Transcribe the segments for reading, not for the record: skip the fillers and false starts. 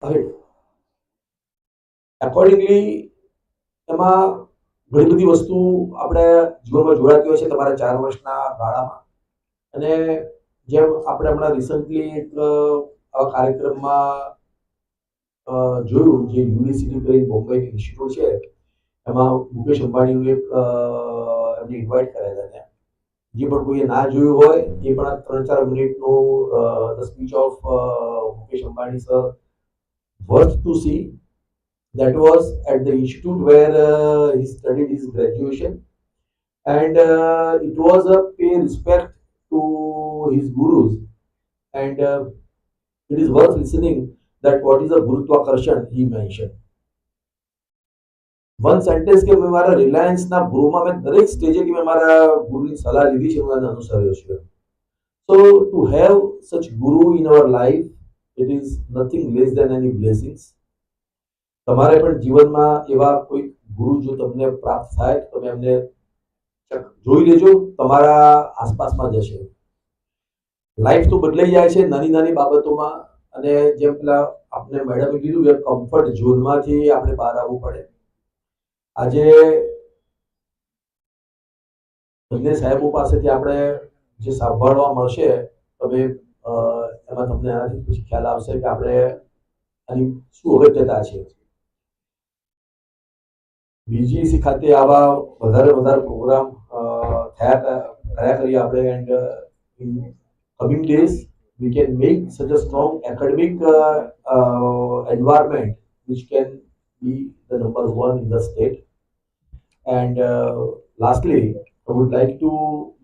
ahead. Accordingly, એમાં ઘણી બધી વસ્તુ આપણે જીવનમાં જોડાતી હોય છે તમારા 4 વર્ષના ગાળામાં. અને જેમ આપણે હમણાં રિસન્ટલી એક આવા કાર્યક્રમમાં જોયું, જે યુનિવર્સિટી કરીને બોમ્બેની ઇન્સ્ટિટ્યૂટ છે, એમાં મુકેશ અંબાણીનું એક એમને ઇન્વાઇટ કર્યા હતા ત્યાં. જે પણ કોઈએ ના જોયું હોય એ પણ આ 3-4 મિનિટનું the speech of Mukesh Ambani sir worth to see. That was at the institute where he studied his graduation, and it was a pay respect to his gurus. And it is worth listening that what is a Gurutwakarshan he mentioned. One sentence કે મેં મારા રિલાયન્સના ગૃહમાં મેં દરેક સ્ટેજે કે મેં મારા ગુરુની સલાહ લીધી છે, હું એને અનુસર્યો છે. સો two have such guru in our life, it is nothing less than any blessings. તમારે પણ જીવનમાં એવા કોઈ ગુરુ જો તમને પ્રાપ્ત થાય તો તમે એમને જોઈ લેજો, તમારા આસપાસમાં જ હશે. લાઈફ તો બદલાઈ જાય છે નાની નાની બાબતોમાં. અને જેમ પેલા આપણે મેડમે કીધું કે કમ્ફર્ટ ઝોનમાંથી આપણે બહાર આવવું પડે. આજે બંને સાહેબો પાસેથી આપણે જે સાંભળવા મળશે, તમે એમાં તમને આનાથી પછી ખ્યાલ આવશે કે આપણે આની શું અગત્યતા છે. બીજીસી ખાતે આવા વધારે વધારે પ્રોગ્રામ કર્યા કરીએ આપણે. And in coming days we can make such a strong academic environment which can be the number one in the state. And lastly, I would like to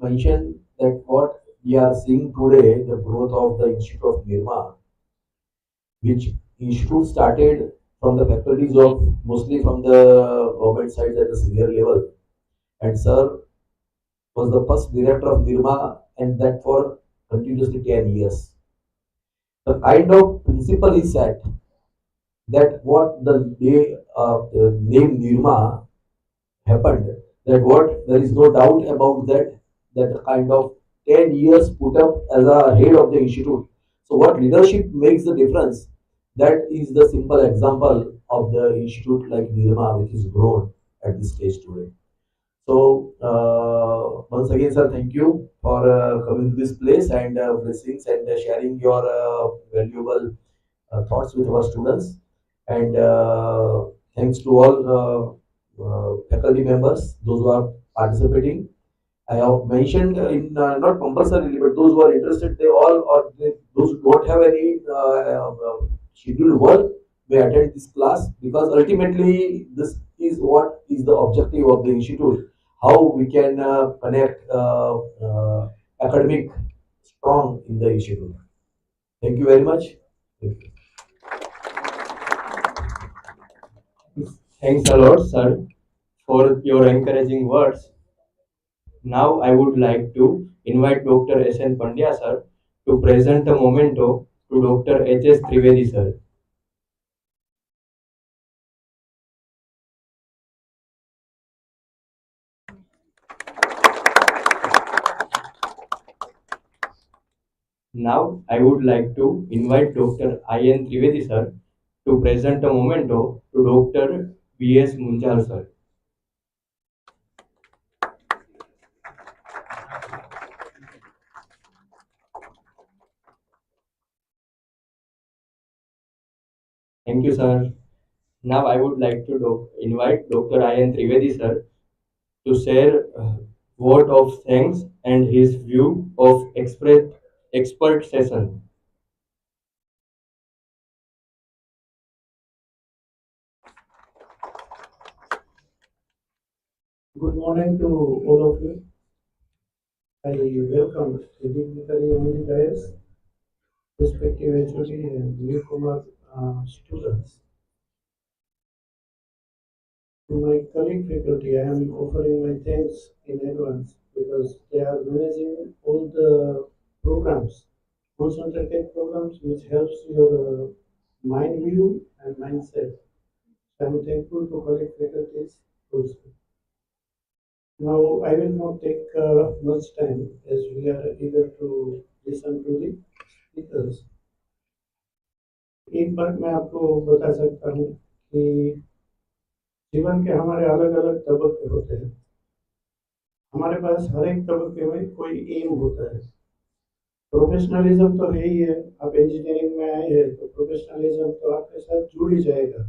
mention that what we are seeing today, the growth of the Institute of Nirma, which institute started from the faculties of mostly from the government side at the senior level. And sir was the first director of Nirma, and that for continuously 10 years. The kind of principle is set that what the day the name Nirma happened, that what there is no doubt about that, that kind of 10 years put up as a head of the institute. So what leadership makes the difference, that is the simple example of the institute like Nirma, which is grown at this stage today. So once again, sir, thank you for coming to this place and blessings and sharing your valuable thoughts with our students. And thanks to all faculty members, those who are participating. I have mentioned in not compulsorily, but those who are interested, they all, or those who don't have any scheduled work, may attend this class, because ultimately this is what is the objective of the institute. How we can connect academic strong in the institute. Thank you very much. Thank you. Thanks a lot, sir, for your encouraging words. Now I would like to invite Dr. S.N. Pandya, sir, to present a memento to Dr. H.S. Trivedi, sir. Now I would like to invite Dr. I.N. Trivedi, sir, to present a memento to Dr. B.S. Munjal, sir. Thank you, sir. Now I would like to invite Dr. I.N. Trivedi, sir, to share word of thanks and his view of expert session. Good morning to all of you. I welcome the dignitary on the dais, respective HOD and newcomer students. To my colleague faculty, I am offering my thanks in advance because they are managing all the programs, concentrated programs which helps your mind view and mindset. So I'm thankful to colleague faculties also. Now, I will not take much time as we are eager to listen to the speakers. If संपर्क में आपको बता सकता हूँ कि जीवन के हमारे अलग अलग तबके होते हैं। हमारे पास हर एक तबके में कोई एम होता है। प्रोफेशनलिज्म तो है ही है। आप इंजीनियरिंग में आए हैं तो प्रोफेशनलिज्म तो आपके साथ जुड़ ही जाएगा।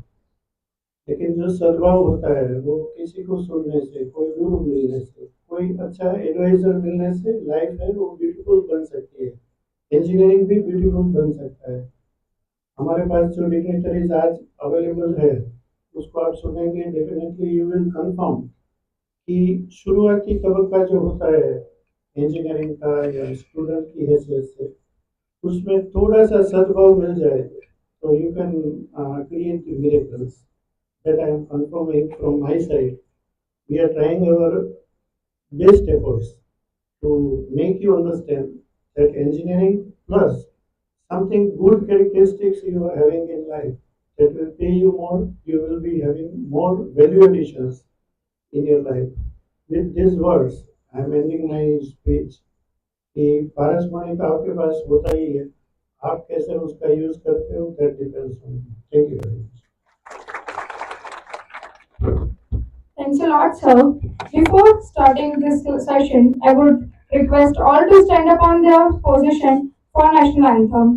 लेकिन जो सद्भाव होता है वो किसी को सुनने से, कोई गुरु मिलने से, कोई अच्छा एडवाइजर मिलने से लाइफ है वो ब्यूटीफुल बन सकती है। इंजीनियरिंग भी ब्यूटीफुल बन सकता है। हमारे पास जो डिग्निटरीज आज अवेलेबल है उसको आप सुनेंगे, डेफिनेटली यू विल कंफर्म कि शुरुआती तबका जो होता है इंजीनियरिंग का या स्टूडेंट की हैसियत से, उसमें थोड़ा सा सद्भाव मिल जाए तो you can create miracles. That I am confirming from my side. We are trying our best efforts to make you understand that engineering plus something good characteristics you are having in life that will pay you more, you will be having more value additions in your life. With these words, I am ending my speech. कि पारसमणि तो आपके पास होता ही है, आप कैसे उसका use करते हो that depends on you. Thank you very much. Thanks a lot, sir. Before starting this session, I would request all to stand up on their position for national anthem.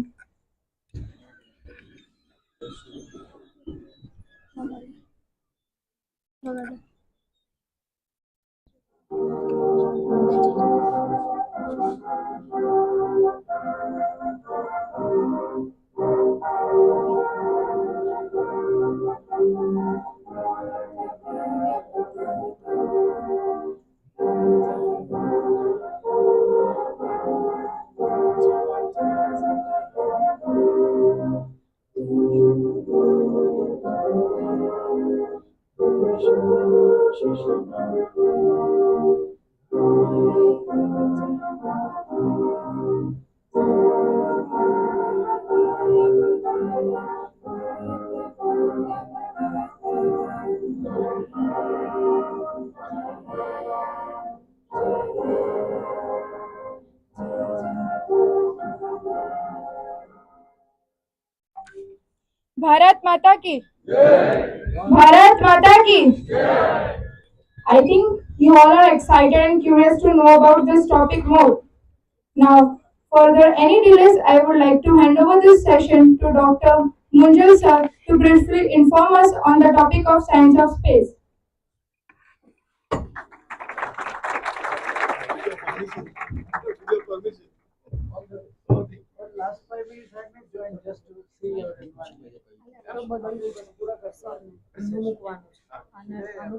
Bharat माता की भारत माता की I think you all are excited and curious to know about this topic more. Now, further any delays, I would like to hand over this session to Dr. Munjal sir to briefly inform us on the topic of science of space. Last 5 years had me join just to see your environment. આનું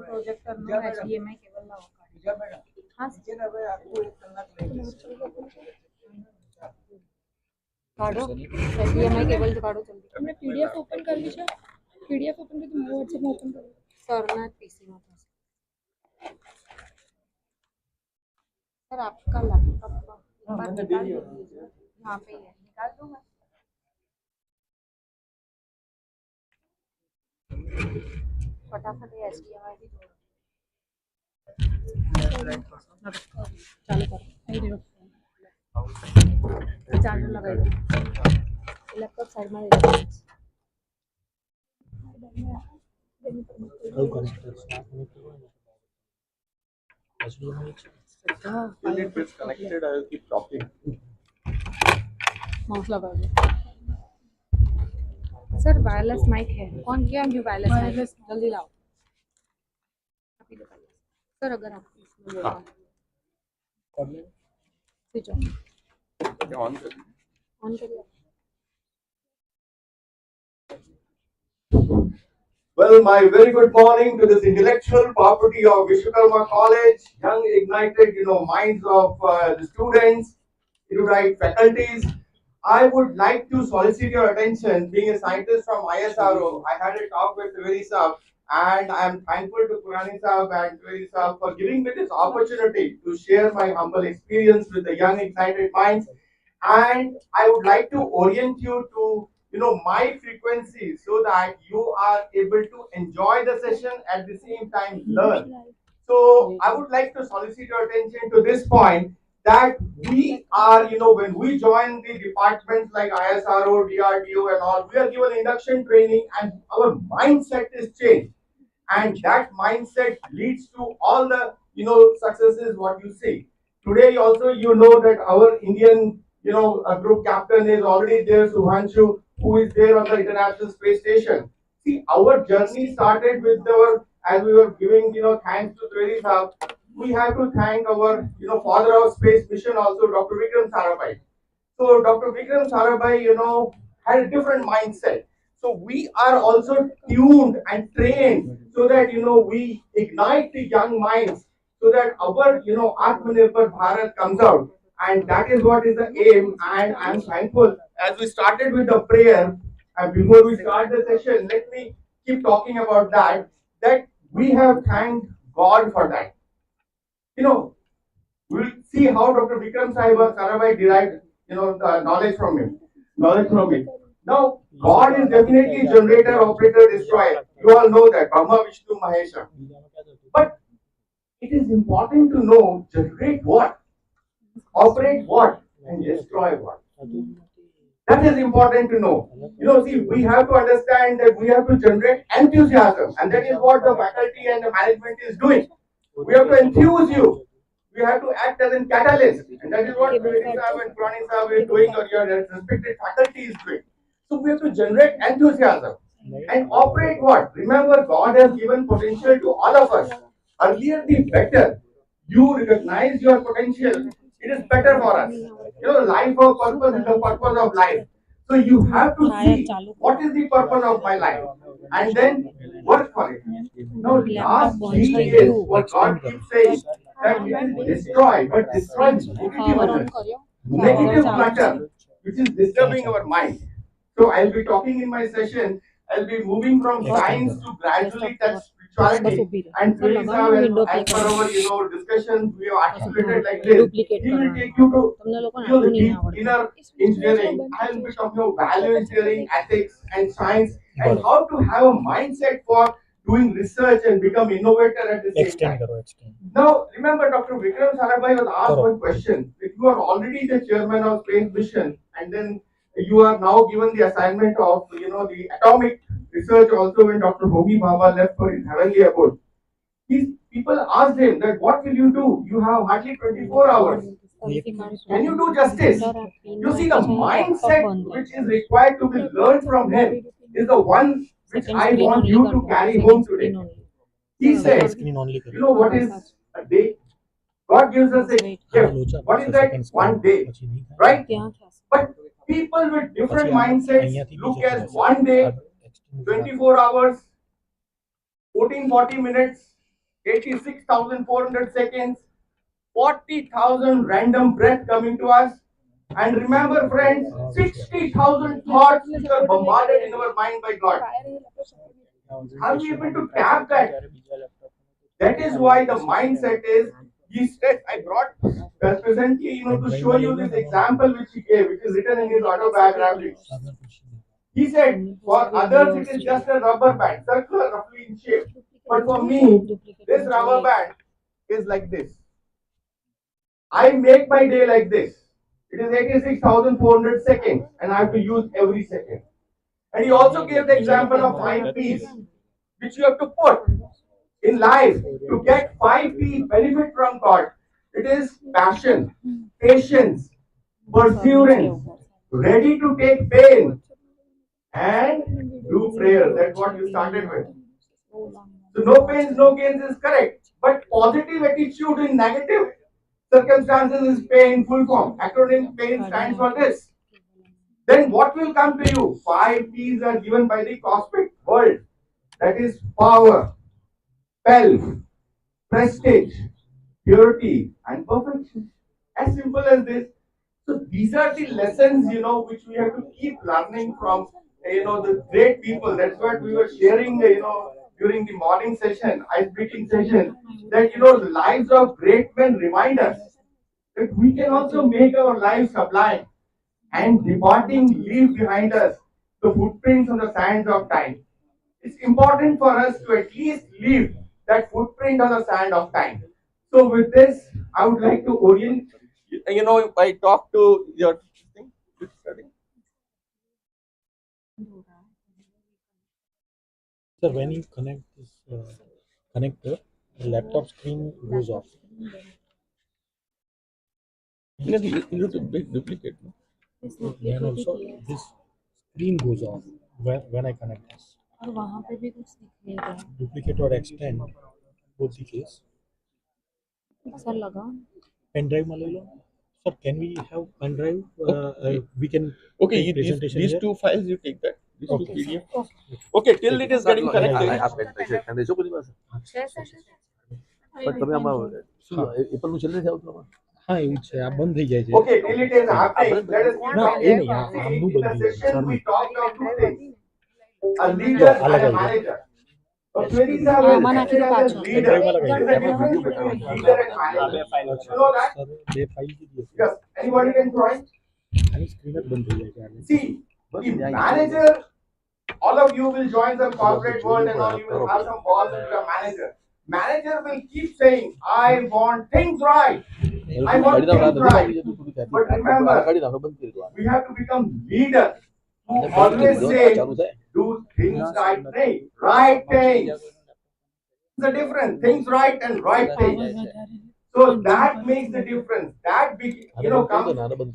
પ્રોજેક્ટરનું HDMI cable લાવો હા કાઢો HDMI cable તો કાઢો જલ્દી हमने PDF open कर ली है PDF ओपन करके मैं WhatsApp में ओपन कर सरना पीसी में सर आपका लैपटॉप एक बार निकाल दीजिए यहाँ पे ही है निकाल दूंगा फटाफट ये HDMI भी जोड़ो चालू करो चार्जर लगाई दो लैपटॉप साइड में दे दो Unit is connected. I will keep talking. Mouse लगा दो सर वायरलेस माइक है कौन किया न्यू वायरलेस माइक जल्दी लाओ अभी दो सर अगर आप इसमें बोलो स्विच ऑन करिए Well, my very good morning to this intellectual property of Vishwakarma College, young ignited, minds of the students, erudite faculties. I would like to solicit your attention. Being a scientist from ISRO, I had a talk with Trivedi Saab, and I am thankful to Purani Saab and Trivedi Saab for giving me this opportunity to share my humble experience with the young ignited minds. And I would like to orient you to my frequency so that you are able to enjoy the session at the same time learn. So I would like to solicit your attention to this point that we are, when we join the departments like ISRO, DRDO and all, we are given induction training and our mindset is changed. And that mindset leads to all the, successes what you see. Today also, that our Indian, group captain is already there, Subhanshu, who is there on the International Space Station. See, our journey started with our, as we were giving, thanks to Trivedi Saab, we have to thank our, father of space mission also, Dr. Vikram Sarabhai. So Dr. Vikram Sarabhai, had a different mindset. So we are also tuned and trained so that, we ignite the young minds so that our, Atmanirbhar Bharat comes out. And that is what is the aim. And I'm thankful. As we started with the prayer, and before we start the session, let me keep talking about that we have thanked God for that. We'll see how Dr. Vikram Sarabhai derived, the knowledge from him. Knowledge from it. Now, God is definitely generator, operator, destroyer. You all know that, Brahma, Vishnu, Mahesha. But it is important to know generate what, operate what, and destroy what. That is important to know. See, we have to understand that we have to generate enthusiasm, and that is what the faculty and the management is doing. We have to enthuse you. We have to act as a catalyst, and that is what Trivedi Saab and Purani Saab is doing, or your respected faculty is doing. So we have to generate enthusiasm and operate what? Remember, God has given potential to all of us. Earlier, the better you recognize your potential, it is better for us. Life of purpose is the purpose of life. So you have to see what is the purpose of my life and then work for it. Now, last 3 years, what God keeps saying that it is destroy, but destroy negative matter, which is disturbing our mind. So I'll be talking in my session. I'll be moving from science to gradually touch spirituality. And Trivedi Saab, as per our, discussions, we have articulated like this. He will take you to deep inner engineering. I'll be talking about value engineering, ethics, and science, and how to have a mindset for doing research and become innovator at the same time. Now, remember, Dr. Vikram Sarabhai was asked one question. If you are already the chairman of Space Mission, and then you are now given the assignment of, the atomic research also when Dr. Homi Bhabha left for his heavenly abode. These people asked him that, what will you do? You have hardly 24 hours. Can you do justice? You see, the mindset which is required to be learned from him is the one which I want you to carry home today. He says, what is a day? God gives us a gift. What is that? One day, right? But people with different mindsets look at one day, 24 hours, 1440 minutes, 86,400 seconds, 40,000 random breaths coming to us. And remember, friends, 60,000 thoughts which are bombarded in our mind by God. Are we able to tap that? That is why the mindset is, he said, I brought presently, to show you this example which he gave, which is written in his autobiography. He said, for others it is just a rubber band, circular, roughly in shape. But for me, this rubber band is like this. I make my day like this. It is 86,400 seconds, and I have to use every second. And he also gave the example of 5 P's, which you have to put in life to get 5 P benefit from God. It is passion, patience, perseverance, ready to take pain, and do prayer. That's what you started with. So no pains, no gains is correct. But positive attitude in negative circumstances is pain full form. Acronym pain stands for this. Then what will come to you? 5 P's are given by the cosmic world. That is power, pelf, prestige, purity, and perfection. As simple as this. So these are the lessons, which we have to keep learning from, the great people. That's what we were sharing, during the morning session, ice-breaking session, that, the lives of great men remind us that we can also make our lives sublime and departing leave behind us the footprints on the sands of time. It's important for us to at least leave that footprint on the sand of time. So with this, I would like to orient You know, I talk to your thing. Sir, when you connect this connector, the laptop screen goes off. You need to duplicate. No? Then also this screen goes off when I connect this. और वहाँ पे भी कुछ दिखेगा Duplicate or extend both the case. Sir लगा Pen drive Malalo. Sir, can we have pen drive? We can Okay, take you, presentation these here. two files you take that. These Okay. two PDF. Okay, till it is getting I connected. have pen drive. Can they show me this? But તમે આમાં શું Apple નું છેલ્લે આવતું આમાં હા એવું છે આ બંધ થઈ જાય છે Okay, till it is happening, let us keep ના talking. એ નહીં આમનું In the બંધ થઈ જાય session, we talked of two things: a leader and अलग a अलग manager. So, Sweti sir will આમાં નાખી દો act as a પાછળ. leader. Pen drive માં There is લગાવી a difference between leader and manager. You know that? Sir બે file કીધી હશે Yes. Anybody can join? આની સ્ક્રીન જ બંધ થઈ જાય છે આની. See, the manager, all of you will join some corporate world and all, you will have some boss and your manager. Manager will keep saying, I want things right. I want things right. But remember, we have to become leader who always say, do things right thing, right things. The difference, things right and right things. So that makes the difference. That comes.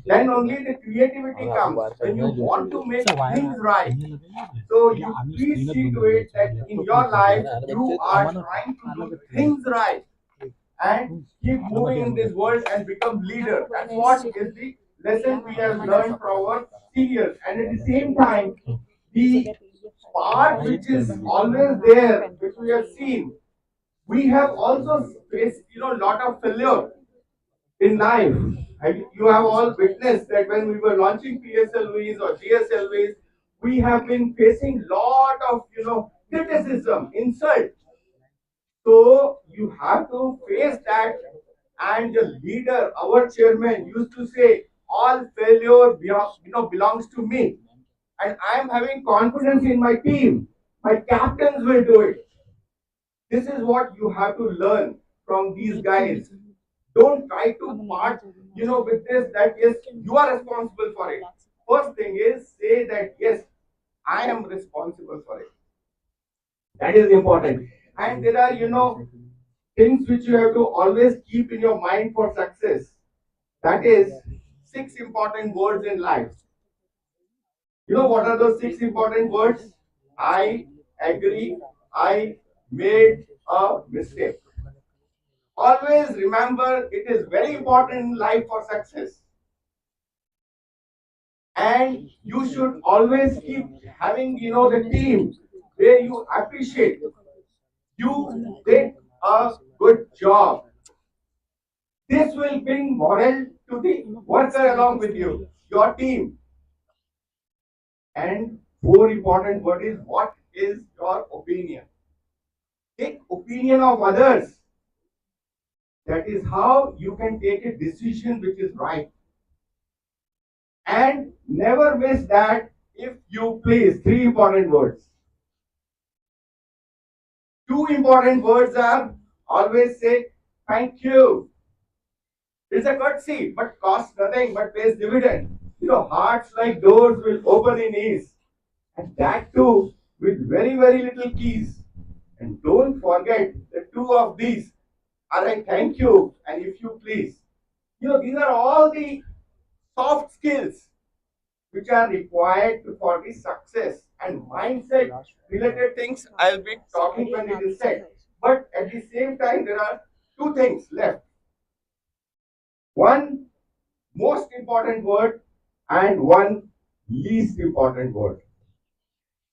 Then only the creativity comes when you want to make things right. So you please see to it that in your life you are trying to do things right and keep moving in this world and become leader. That's what is the lesson we have learned from our seniors. And at the same time, the part which is always there, which we have seen, we have also faced lot of failure in life. And you have all witnessed that when we were launching PSLVs or GSLVs, we have been facing lot of criticism, insult. So you have to face that. And the leader, our chairman, used to say, all failure belongs to me. And I am having confidence in my team. My captains will do it. This is what you have to learn from these guys. Don't try to part, with this, that yes, you are responsible for it. First thing is say that yes, I am responsible for it. That is important. And there are, things which you have to always keep in your mind for success. That is 6 important words in life. You know what are those 6 important words? I agree, I made a mistake. Always remember it is very important in life for success. And you should always keep having, the team where you appreciate. You did a good job. This will bring morale to the worker along with you, your team. And 4 important word is what is your opinion? Take opinion of others. That is how you can take a decision which is right. And never miss that if you please. 3 important words. 2 important words are always say thank you. It's a courtesy, but costs nothing but pays dividend. Hearts like doors will open in ease. And that too with very, very little keys. And don't forget the 2 of these are a thank you and if you please. These are all the soft skills which are required for the success and mindset related things I'll be talking when it is said. But at the same time, there are 2 things left. One most important word and one least important word.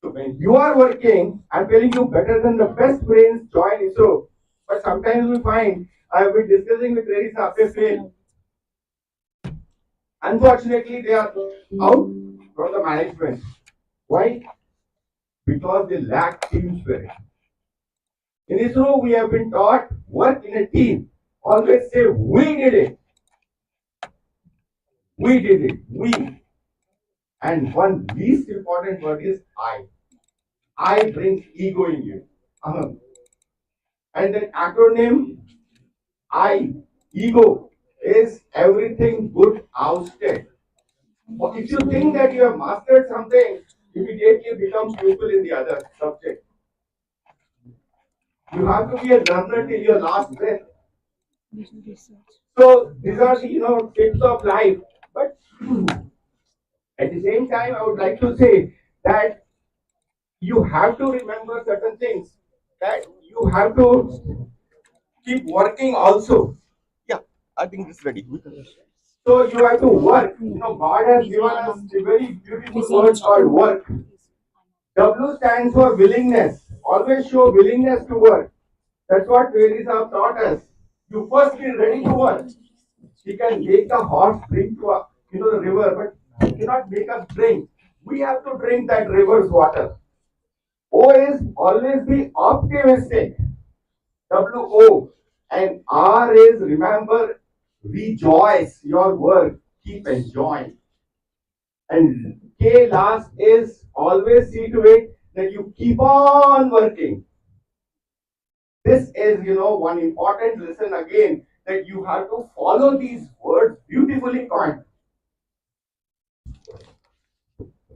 So when you are working, I'm telling you better than the best brains join ISRO. But sometimes we find, I've been discussing with Reddy Saab, they fail. Unfortunately, they are out from the management. Why? Because they lack team spirit. In ISRO, we have been taught work in a team. Always say, we did it. We did it. We. And one least important word is I. I brings ego in you. And the acronym I, ego, is everything good ousted. Or if you think that you have mastered something, immediately become pupil in the other subject. You have to be a learner till your last breath. So these are the tips of life. But at the same time, I would like to say that you have to remember certain things. That you have to keep working also. Yeah, I think this is ready. So you have to work. God has given us a very beautiful word called work. W stands for willingness. Always show willingness to work. That's what Vedis have taught us. You first be ready to work. He can make the horse drink to the river, but he cannot make us drink. We have to drink that river's water. O is always be optimistic. W-O. And R is remember, rejoice your work. Keep enjoying. And K last is always see to it that you keep on working. This is, one important lesson again, that you have to follow these words beautifully coined.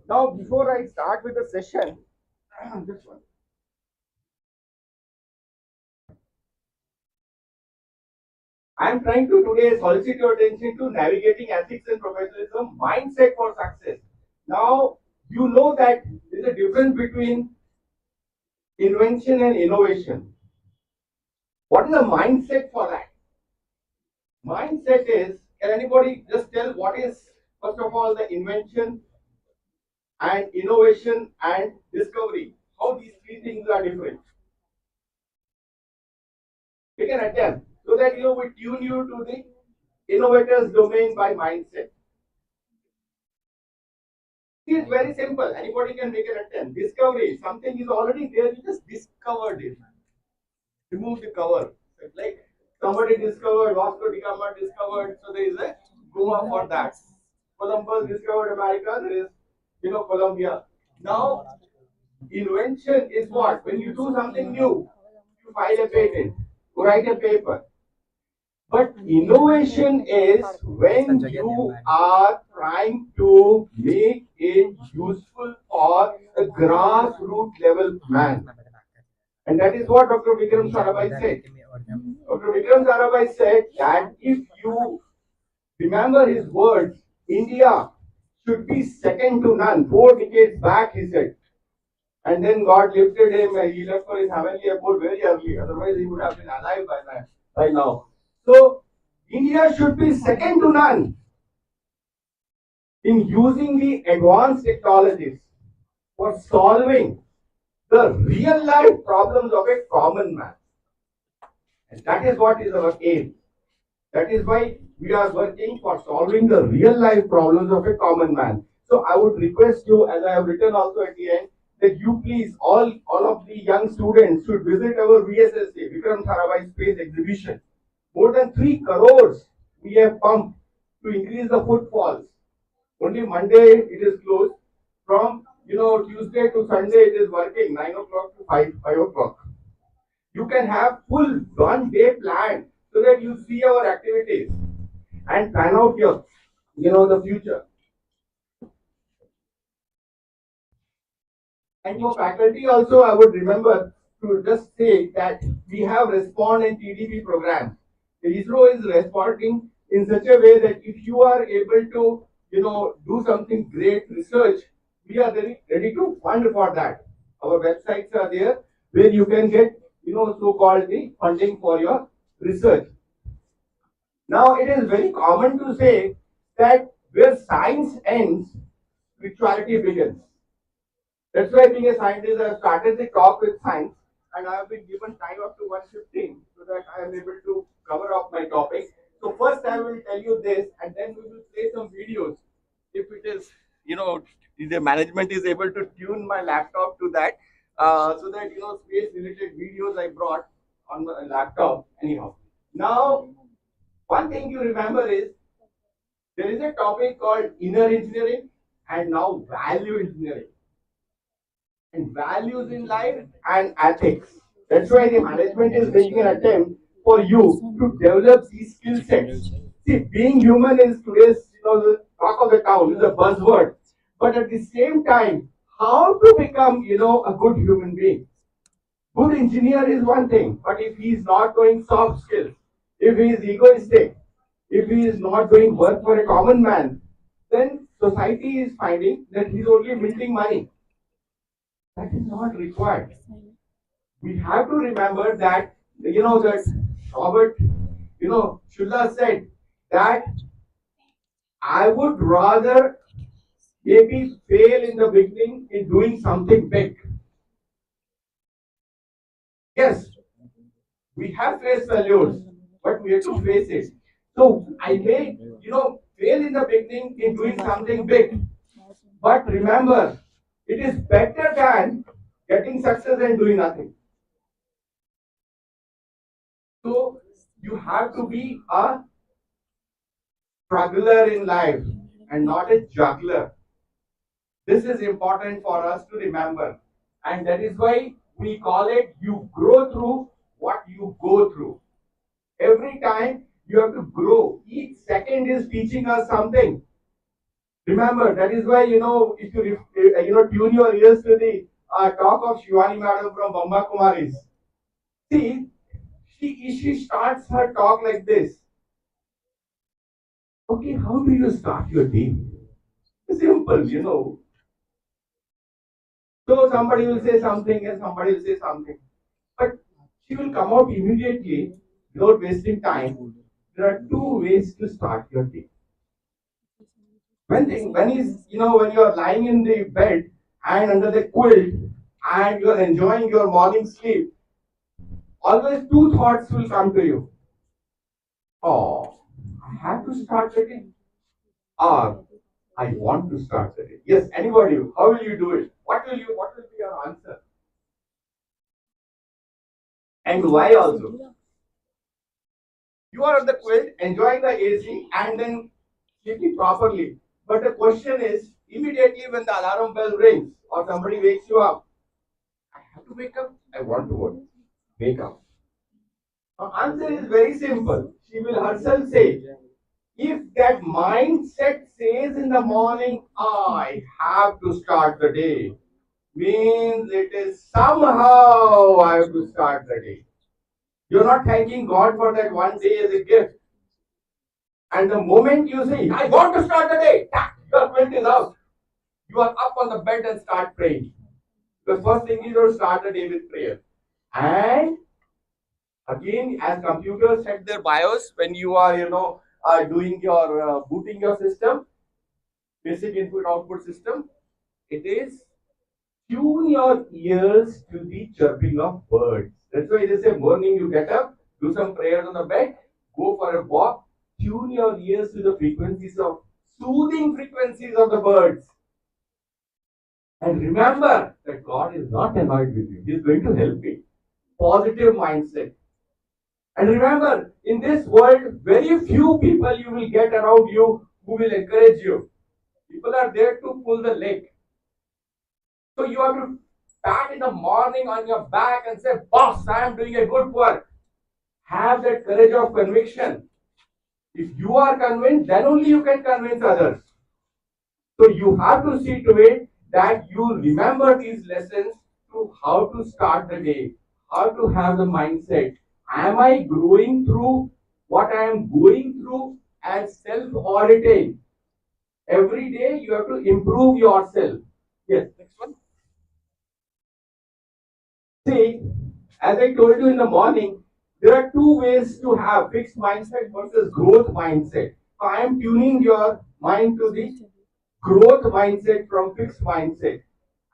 Now, before I start with the session, this one. I am trying to today solicit your attention to navigating ethics and professionalism mindset for success. Now, you know that there is a difference between invention and innovation. What is the mindset for that? Mindset is, can anybody just tell what is, first of all, the invention and innovation and discovery? How these three things are different? We can attempt so that we tune you to the innovator's domain by mindset. It's very simple. Anybody can make an attempt. Discovery, something is already there, you just discovered it. Remove the cover. Like somebody discovered, Vasco da Gama discovered, so there is a Goa for that. Columbus discovered America, there is, Colombia. Now, invention is what? When you do something new, you file a patent, you write a paper. But innovation is when you are trying to make it useful for a grassroots level man. And that is what Dr. Vikram Sarabhai said. Dr. Vikram Sarabhai said that if you remember his words, India should be second to none. 4 decades back, he said. And then God lifted him and he left for his heavenly abode very early. Otherwise, he would have been alive by now. So, India should be second to none in using the advanced technologies for solving the real life problems of a common man. And that is what is our aim. That is why we are working for solving the real life problems of a common man. So I would request you, as I have written also at the end, that you please, all of the young students should visit our VSSA, Vikram Sarabhai Space Exhibition. More than 3 crores we have pumped to increase the footfalls. Only Monday it is closed. From Tuesday to Sunday it is working 9 o'clock to 5 o'clock. You can have full 1 day plan so that you see our activities and plan out your the future. And for faculty also, I would remember to just say that we have Respond and TDP programs. The ISRO is responding in such a way that if you are able to, do something great research, we are ready to fund for that. Our websites are there where you can get, so-called the funding for your research. Now, it is very common to say that where science ends, spirituality begins. That's why being a scientist, I have started the talk with science and I have been given time up to 1:15 so that I am able to cover up my topic. So first I will tell you this and then we will play some videos. If it is, the management is able to tune my laptop to that so that, space related videos I brought on my laptop anyhow. Now, one thing you remember is there is a topic called inner engineering and now value engineering. And values in life and ethics. That's why the management is making an attempt for you to develop these skill sets See, being human is today's, the talk of the town, is a buzzword. But at the same time, how to become, a good human being? Good engineer is one thing, but if he is not doing soft skills, if he is egoistic, if he is not doing work for a common man, then society is finding that he's only minting money. That is not required. We have to remember that, that Robert, Schuller said that I would rather maybe fail in the beginning in doing something big. Yes, we have faced failures, but we have to face it. So I may, fail in the beginning in doing something big. But remember, it is better than getting success and doing nothing. So you have to be a struggler in life and not a juggler. This is important for us to remember. And that is why we call it you grow through what you go through. Every time you have to grow. Each second is teaching us something. Remember, that is why, if you, tune your ears to the talk of Shivani Madam from Brahma Kumaris. See, she starts her talk like this. Okay, how do you start your day? Simple. So somebody will say something and somebody will say something. But she will come out immediately without wasting time. There are two ways to start your day. When you're lying in the bed and under the quilt and you're enjoying your morning sleep, always two thoughts will come to you. Oh, I have to start the day. Or I want to start the day. Yes, anybody, how will you do it? What will be your answer? And why also? You are on the quilt, enjoying the AC, and then sleeping properly. But the question is, immediately when the alarm bell rings or somebody wakes you up, I have to wake up. I want to wake up. Her answer is very simple. She will herself say, if that mindset says in the morning, I have to start the day, means it is somehow I have to start the day. You're not thanking God for that one day as a gift. And the moment you say, I want to start the day, your quilt is out. You are up on the bed and start praying. The first thing is to start the day with prayer. And again, as computers set their BIOS, when you are, doing your booting your system, basic input output system, it is tune your ears to the chirping of birds. That's why they say morning you get up, do some prayers on the bed, go for a walk, tune your ears to the frequencies of soothing frequencies of the birds. And remember that God is not annoyed with you. He is going to help you. Positive mindset. And remember, in this world, very few people you will get around you who will encourage you. People are there to pull the leg. So you have to pat in the morning on your back and say, boss, I am doing a good work. Have that courage of conviction. If you are convinced, then only you can convince others. So you have to see to it that you remember these lessons to how to start the day, how to have the mindset. Am I growing through what I am going through, and self-auditing? Every day you have to improve yourself. Yes, next one. See, as I told you in the morning, there are two ways to have fixed mindset versus growth mindset. So I am tuning your mind to the growth mindset from fixed mindset.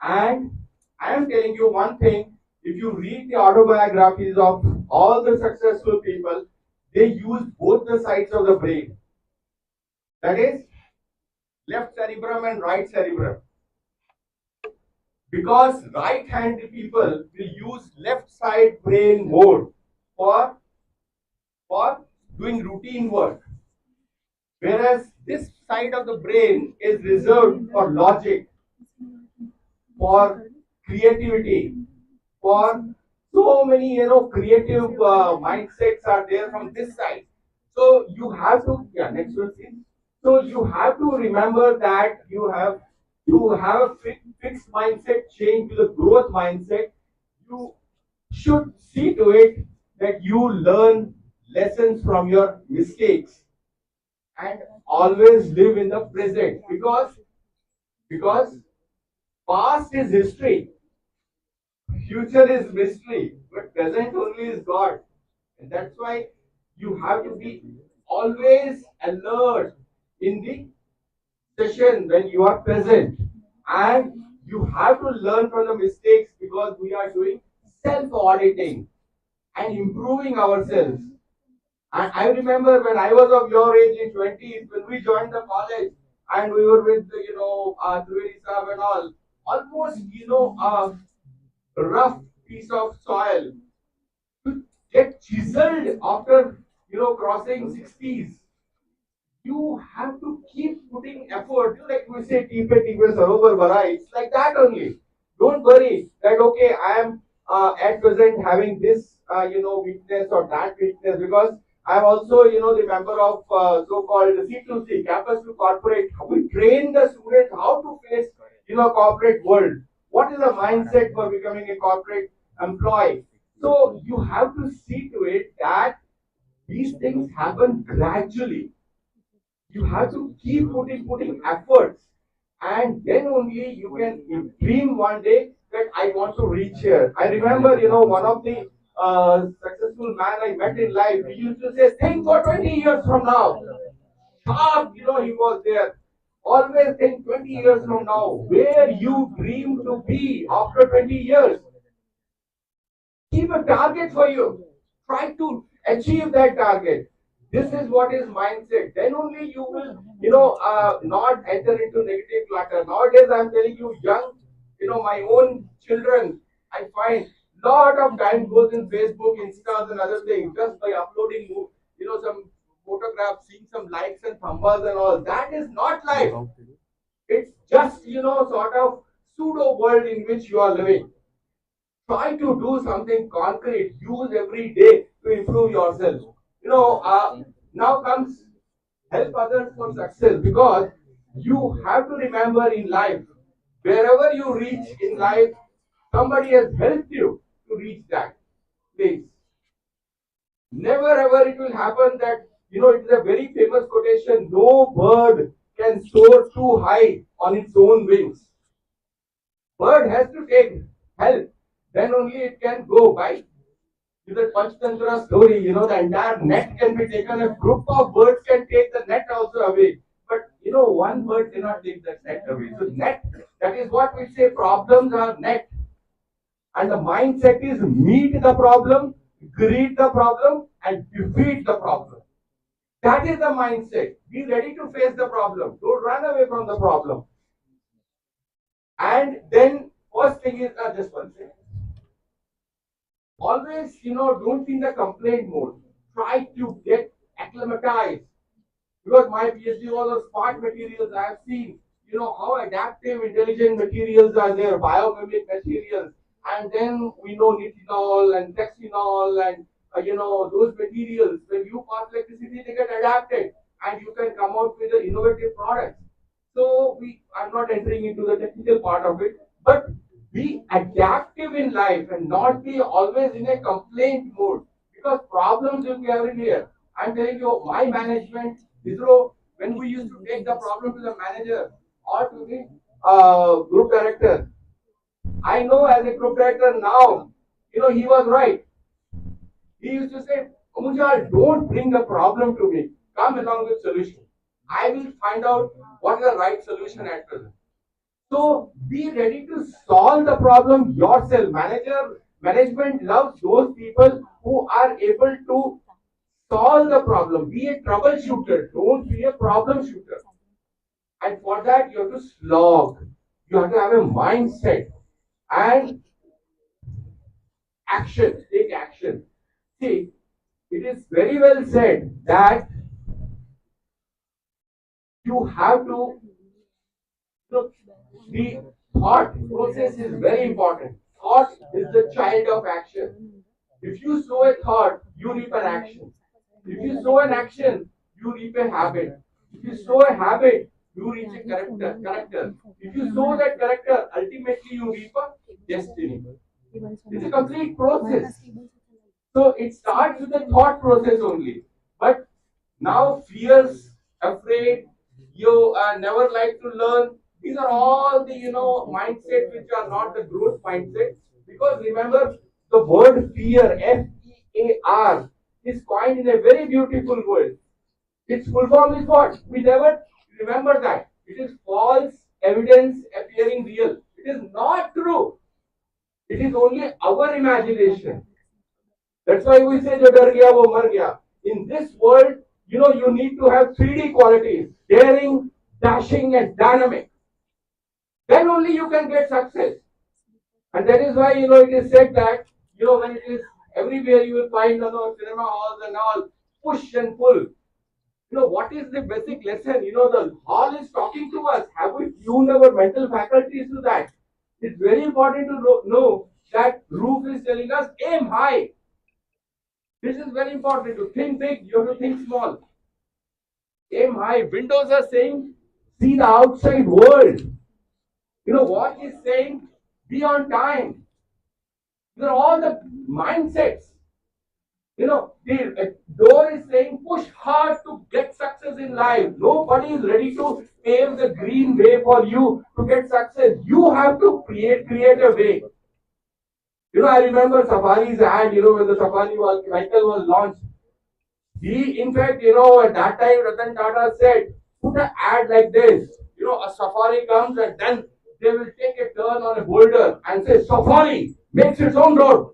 And I am telling you one thing, if you read the autobiographies of all the successful people, they use both the sides of the brain. That is, left cerebrum and right cerebrum. Because right-handed people will use left side brain more for doing routine work. Whereas this side of the brain is reserved for logic, for creativity, for so many creative mindsets are there from this side. So you have to, yeah, next one, please. So you have to remember that you have a fixed mindset change to the growth mindset. You should see to it that you learn lessons from your mistakes and always live in the present because past is history, future is mystery, but present only is God. And that's why you have to be always alert in the session when you are present. And you have to learn from the mistakes because we are doing self auditing and improving ourselves. And I remember when I was of your age in 20s, when we joined the college and we were with, Trivedi Saab and all, almost, a rough piece of soil to get chiseled after, crossing 60s. You have to keep putting effort. Like we say, keep it, sarovar bhara. It's like that only. Don't worry that, okay, I am at present having this, weakness or that weakness because I'm also, the member of so-called C2C, campus to corporate. We train the students how to face, corporate world. What is the mindset for becoming a corporate employee? So you have to see to it that these things happen gradually. You have to keep putting efforts, and then only you can dream one day that I want to reach here. I remember, one of the successful man I met in life. He used to say, "Think for 20 years from now." Sharp, he was there. Always think 20 years from now, where you dream to be after 20 years. Keep a target for you. Try to achieve that target. This is what is mindset. Then only you will, not enter into negative clutter. Nowadays, I'm telling you, young, my own children, I find lot of time goes in Facebook, Instas, and other things just by uploading, some photographs, seeing some likes and thumbs and all. That is not life. It's just, sort of pseudo world in which you are living. Try to do something concrete. Use every day to improve yourself. Now comes help others for success because you have to remember in life, wherever you reach in life, somebody has helped you to reach that place. Never ever it will happen that, it is a very famous quotation, no bird can soar too high on its own wings. Bird has to take help, then only it can go by. To the Panchtantra story, the entire net can be taken. A group of birds can take the net also away. But, one bird cannot take the net away. So, net, that is what we say, problems are net. And the mindset is meet the problem, greet the problem, and defeat the problem. That is the mindset. Be ready to face the problem. Don't run away from the problem. And then, first thing is, just one second. Always, don't be in the complaint mode. Try to get acclimatized. Because my PhD was on smart materials. I have seen, how adaptive, intelligent materials are there, biomimic materials. And then we know nitinol and texinol and, those materials. When you pass electricity, they get adapted. And you can come out with the innovative products. So I'm not entering into the technical part of it, but be adaptive in life and not be always in a complaint mode because problems will be everywhere. I'm telling you, my management, ISRO, when we used to take the problem to the manager or to the group director, I know as a group director now, he was right. He used to say, Amujal, don't bring the problem to me. Come along with solution. I will find out what is the right solution at present. So be ready to solve the problem yourself. Management loves those people who are able to solve the problem. Be a troubleshooter. Don't be a problem shooter. And for that, you have to slog. You have to have a mindset and action. Take action. See, it is very well said that you have to, the thought process is very important. Thought is the child of action. If you sow a thought, you reap an action. If you sow an action, you reap a habit. If you sow a habit, you reach a character. If you sow that character, ultimately you reap a destiny. It's a complete process. So it starts with the thought process only. But now fears, afraid, you never like to learn. These are all the mindsets which are not the growth mindset. Because remember, the word fear, FEAR, is coined in a very beautiful word. Its full form is what? We never remember that. It is false evidence appearing real. It is not true. It is only our imagination. That's why we say jo dar gaya wo mar gaya. In this world, you need to have 3D qualities: daring, dashing, and dynamic. Then only you can get success. And that is why it is said that when it is everywhere you will find cinema halls and all push and pull. What is the basic lesson? The hall is talking to us. Have we tuned our mental faculties to that? It's very important to know that roof is telling us aim high. This is very important. To think big, you have to think small. Aim high. Windows are saying see the outside world. Watch is saying be on time. These are all the mindsets. The door is saying push hard to get success in life. Nobody is ready to pave the green way for you to get success. You have to create a way. I remember Safari's ad, when the Safari vehicle was launched. He, in fact, at that time, Ratan Tata said, put an ad like this. A Safari comes and then they will take a turn on a boulder and say, Safari makes its own road.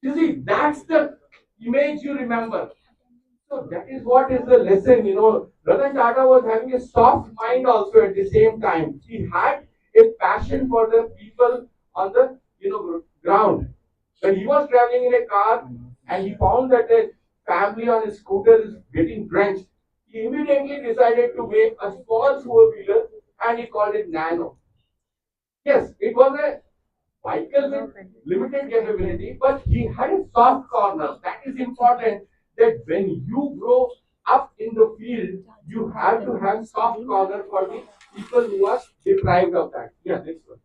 You see, that's the image you remember. So that is what is the lesson, Ratan Tata was having a soft mind also at the same time. He had a passion for the people on the, ground. When he was traveling in a car and he found that a family on a scooter is getting drenched, he immediately decided to make a small four-wheeler and he called it Nano. Yes, it was a vehicle with limited capability, but he had a soft corner. That is important, that when you grow up in the field, you have to have soft corner for the people who are deprived of that. Yeah, next one.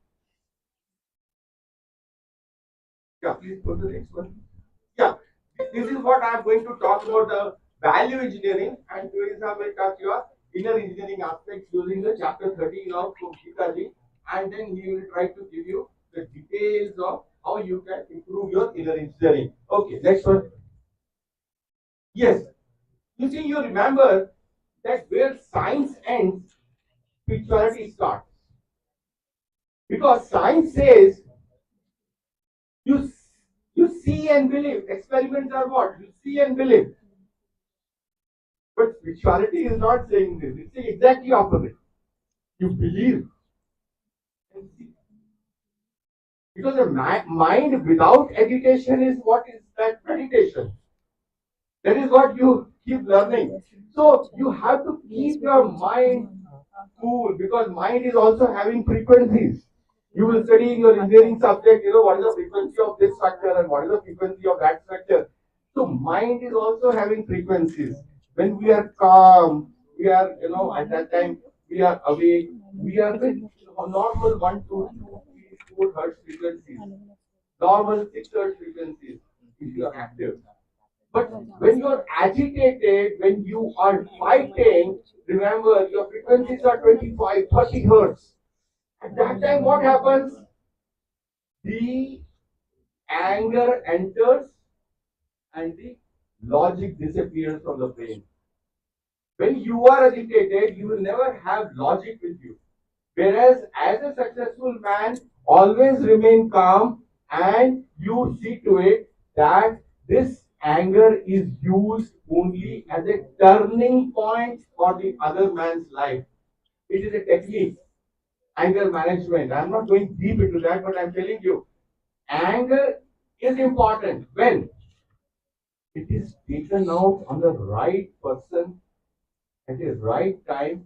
Yeah, please go to the next one. Yeah, this is what I am going to talk about, the value engineering, and Teresa will touch your inner engineering aspects using the chapter 13 of Gita, and then he will try to give you the details of how you can improve your inner engineering. Okay, next one. Yes, you see, you remember that where science ends, spirituality starts. Because science says you see and believe. Experiments are what? You see and believe. But spirituality is not saying this. It's the exactly opposite. You believe and see. Because a mind without agitation is what is that meditation. That is what you keep learning. So you have to keep your mind cool, because mind is also having frequencies. You will study in your engineering subject, what is the frequency of this structure and what is the frequency of that structure. So mind is also having frequencies. When we are calm, we are, at that time, we are awake, we are with normal 1, 2, 3, 4 hertz frequencies, normal 6 hertz frequencies if you are active. But when you are agitated, when you are fighting, remember your frequencies are 25, 30 hertz. At that time, what happens? The anger enters and the logic disappears from the brain. When you are agitated, you will never have logic with you. Whereas, as a successful man, always remain calm and you see to it that this anger is used only as a turning point for the other man's life. It is a technique. Anger management. I'm not going deep into that, but I'm telling you, anger is important when it is taken out on the right person at the right time,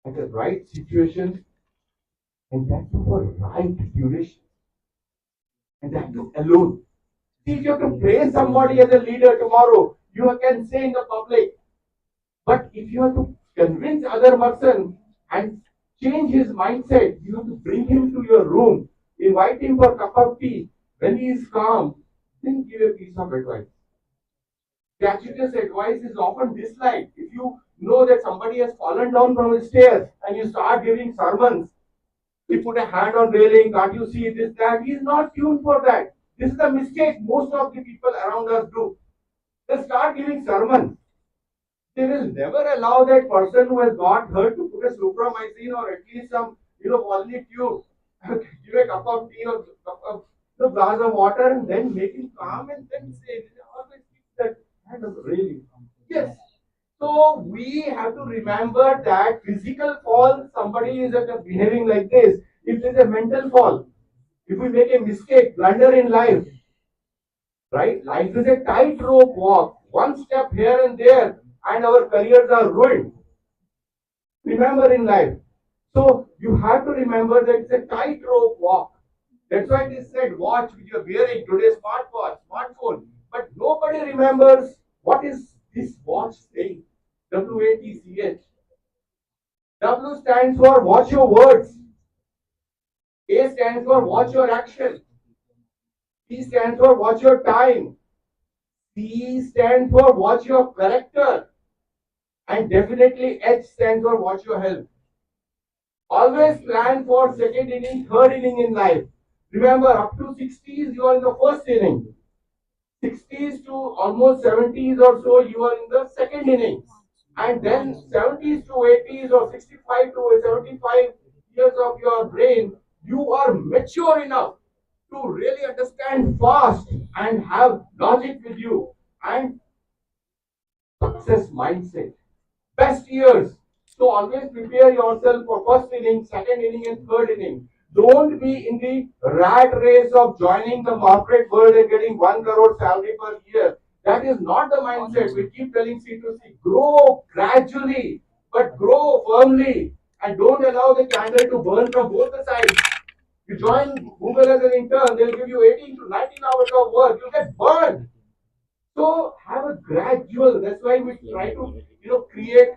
at the right situation, and that too for right duration, and that too alone. See, if you have to praise somebody as a leader tomorrow, you can say in the public. But if you have to convince other person and change his mindset, you have to bring him to your room, invite him for a cup of tea. When he is calm, then give a piece of advice. Gratuitous advice is often disliked. If you know that somebody has fallen down from the stairs and you start giving sermons, he put a hand on railing, can't you see this, that? He is not tuned for that. This is the mistake most of the people around us do. They start giving sermons. They will never allow that person who has got hurt to put a supramycin or at least some, poly tube, give a cup of tea or glass of water and then make him calm and then say, always keep that hand of railing. Yes. So we have to remember that physical fall, somebody is behaving like this. If it is a mental fall, if we make a mistake, blunder in life, right? Life is a tightrope walk. One step here and there, and our careers are ruined. Remember in life. So you have to remember that it's a tightrope walk. That's why it is said, watch which you are wearing today, smartwatch, smartphone. But nobody remembers what is this watch saying. WATCH. W stands for watch your words. A stands for watch your action. T stands for watch your time. C stands for watch your character. And definitely H stands for watch your health. Always plan for second inning, third inning in life. Remember, up to 60s, you are in the first inning. 60s to almost 70s or so, you are in the second inning. And then 70s to 80s or 65 to 75 years of your brain, you are mature enough to really understand fast and have logic with you and success mindset. Best years. So always prepare yourself for first inning, second inning, and third inning. Don't be in the rat race of joining the corporate world and getting 1 crore salary per year. That is not the mindset. We keep telling C2C, grow gradually, but grow firmly, and don't allow the candle to burn from both the sides. You join Google as an intern, they'll give you 18 to 19 hours of work. You get burned. So have a gradual. That's why we try to, create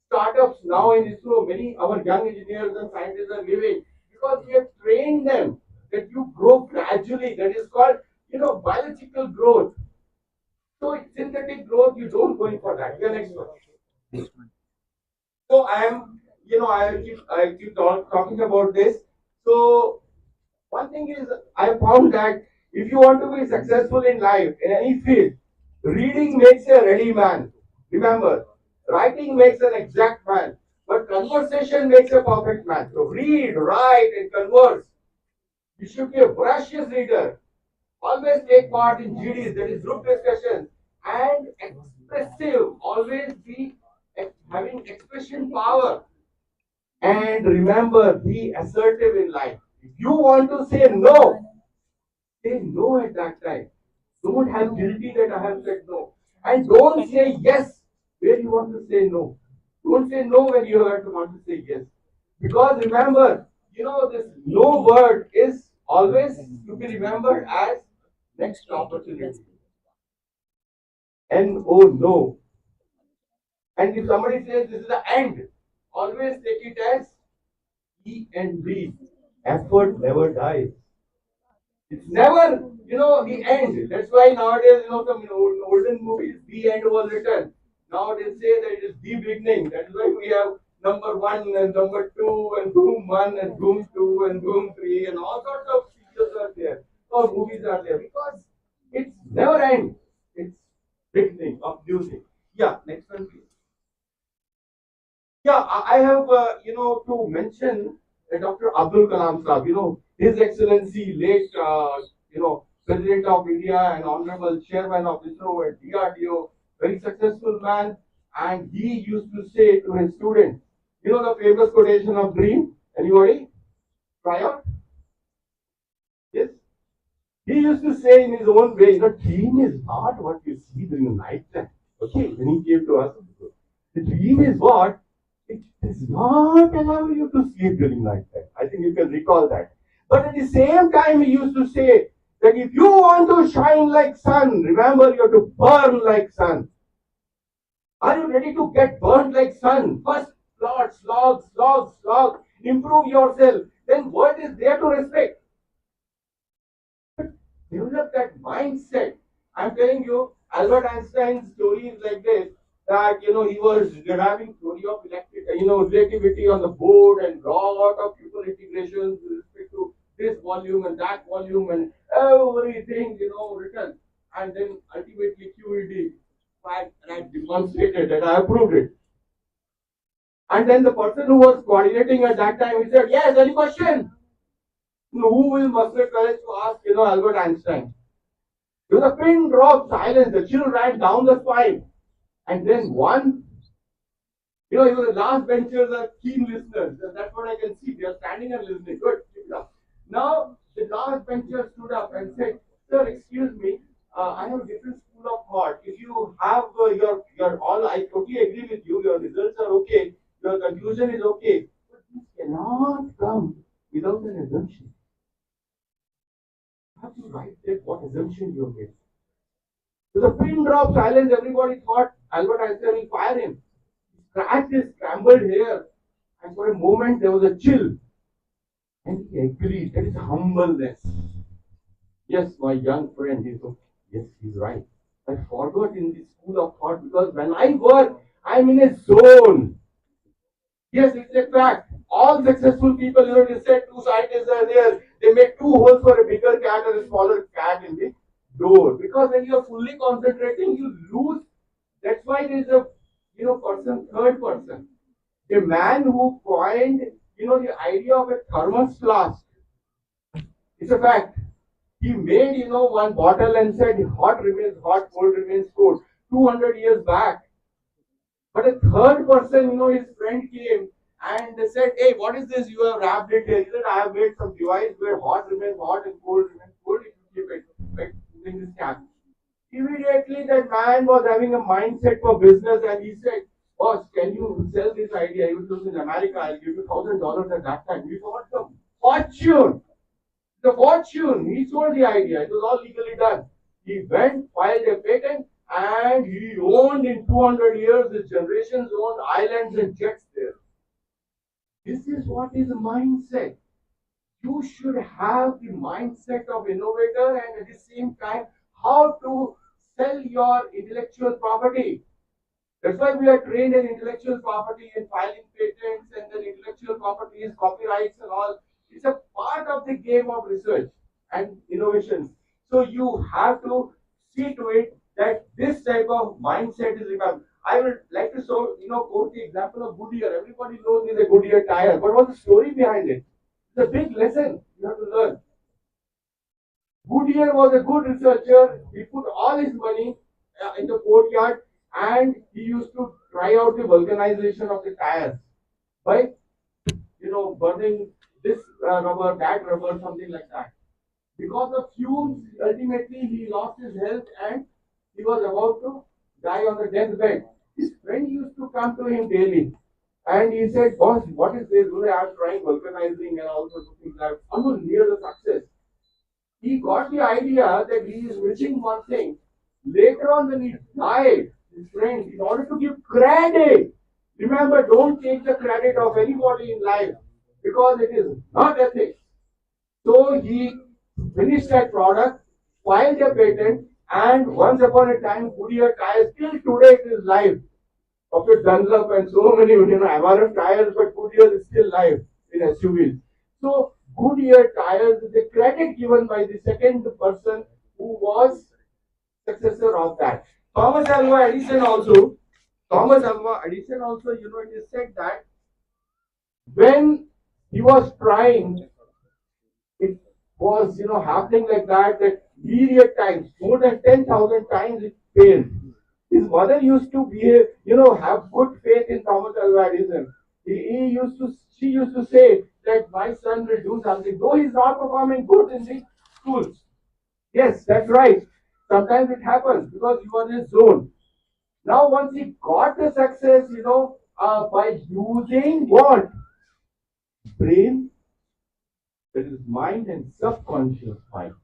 startups now in ISRO. Many our young engineers and scientists are living because we have trained them that you grow gradually. That is called, biological growth. So synthetic growth, you don't go in for that. You're an expert. So I keep talking about this. So one thing is, I found that if you want to be successful in life, in any field, reading makes a ready man. Remember, writing makes an exact man, but conversation makes a perfect man. So read, write, and converse. You should be a voracious reader. Always take part in GDs, that is group discussions, and expressive. Always be having expression power. And remember, be assertive in life. If you want to say no at that time. Don't have guilty that I have said no. And don't say yes where you want to say no. Don't say no when you have to want to say yes. Because remember, this no word is always to be remembered as next opportunity. N-O, no. And if somebody says this is the end, always take it as E-N-D. Effort never dies. It's never, the end. That's why nowadays, some olden movies, the end was written. Now they say that it is the beginning. That is why we have number 1 and number 2 and Doom 1 and Doom 2 and Doom 3 and all sorts of sequels are there or movies are there because it's never end. It's beginning of music. Yeah, next one please. Yeah, I have, to mention Dr. Abdul Kalam Sahab, His Excellency, late, President of India and Honorable Chairman of ISRO and DRDO, very successful man. And he used to say to his students, the famous quotation of dream? Anybody? Try out? Yes? He used to say in his own way, dream is not what you see during the night time. Okay, when he came to us, the dream is what? It does not allow you to sleep during night time. I think you can recall that. But at the same time, he used to say that if you want to shine like sun, remember you have to burn like sun. Are you ready to get burned like sun? First, slog, improve yourself. Then what is there to respect? Develop that mindset. I'm telling you, Albert Einstein's story is like this, that he was deriving theory of relativity on the board and lot of pupil integrations with respect to this volume and that volume and everything written, and then ultimately QED, and I demonstrated that I approved it. And then the person who was coordinating at that time, he said, "Yes, any question?" Who will muster courage to ask, Albert Einstein? There was a pin drop silence, the chill ran down the spine. And then one, even the last benchers are keen listeners. That's what I can see. They are standing and listening. Good, keep it up. Now, the last bencher stood up and said, "Sir, excuse me, I have a different school of thought. If you have your all, I totally agree with you. Your results are okay. Your conclusion is okay. But this cannot come without an assumption. You have to write that what assumption you have made." There's a pin drop silence. Everybody thought Albert Einstein will fire him. He scratched his scrambled hair, and for a moment there was a chill. And he agreed. That is humbleness. Yes, my young friend, yes, he's right. I forgot in the school of thought because when I work, I'm in a zone. Yes, it's a fact. All successful people, they said two scientists are there. They make two holes for a bigger cat and a smaller cat in the door. Because when you're fully concentrating, you lose. That's why there is a third person. A man who coined the idea of a thermos flask. It's a fact. He made one bottle and said hot remains hot, cold remains cold. 200 years back. But a third person, his friend came and they said, "Hey, what is this? You have wrapped it here." He said, "I have made some device where hot remains hot and cold remains cold if you keep it like in this cap." Immediately, that man was having a mindset for business and he said, "Boss, can you sell this idea? He was in America, I'll give you $1,000 at that time." We thought the fortune. The fortune. He sold the idea. It was all legally done. He went, filed a patent, and he owned in 200 years, his generations owned islands and jets there. This is what is mindset. You should have the mindset of innovator and at the same time how to sell your intellectual property. That's why we are trained in intellectual property and filing patents, and then intellectual property is copyrights and all. It's a part of the game of research and innovations. So you have to see to it that this type of mindset is required. I would like to quote the example of Goodyear. Everybody knows there's a Goodyear tire, but what's the story behind it? It's a big lesson you have to learn. Goodyear was a good researcher. He put all his money in the courtyard and he used to try out the vulcanization of the tires by burning this rubber, that rubber, something like that. Because of fumes, ultimately he lost his health and he was about to die on the deathbed. His friend used to come to him daily and he said, "Boss, what is this? I'm trying vulcanizing and all sorts of things. I'm almost near the success." He got the idea that he is missing one thing. Later on, when he died, his friend, in order to give credit, remember, don't take the credit of anybody in life because it is not ethics. So he finished that product, filed a patent, and once upon a time, Goodyear tires, till today it is live. Dr. Dunlop and so many, MRF tires, but Goodyear is still live in SUVs. So Goodyear tires is a credit given by the second person who was successor of that. Thomas Alva Edison also, it is said that when he was trying, it was, happening like that myriad times, more than 10,000 times it failed. His mother used to behave, have good faith in Thomas Alva Edison. She used to say that my son will do something, though he's not performing good in the schools. Yes, that's right. Sometimes it happens because you are in a zone. Now, once he got the success, by using what? Brain, that is mind and subconscious mind.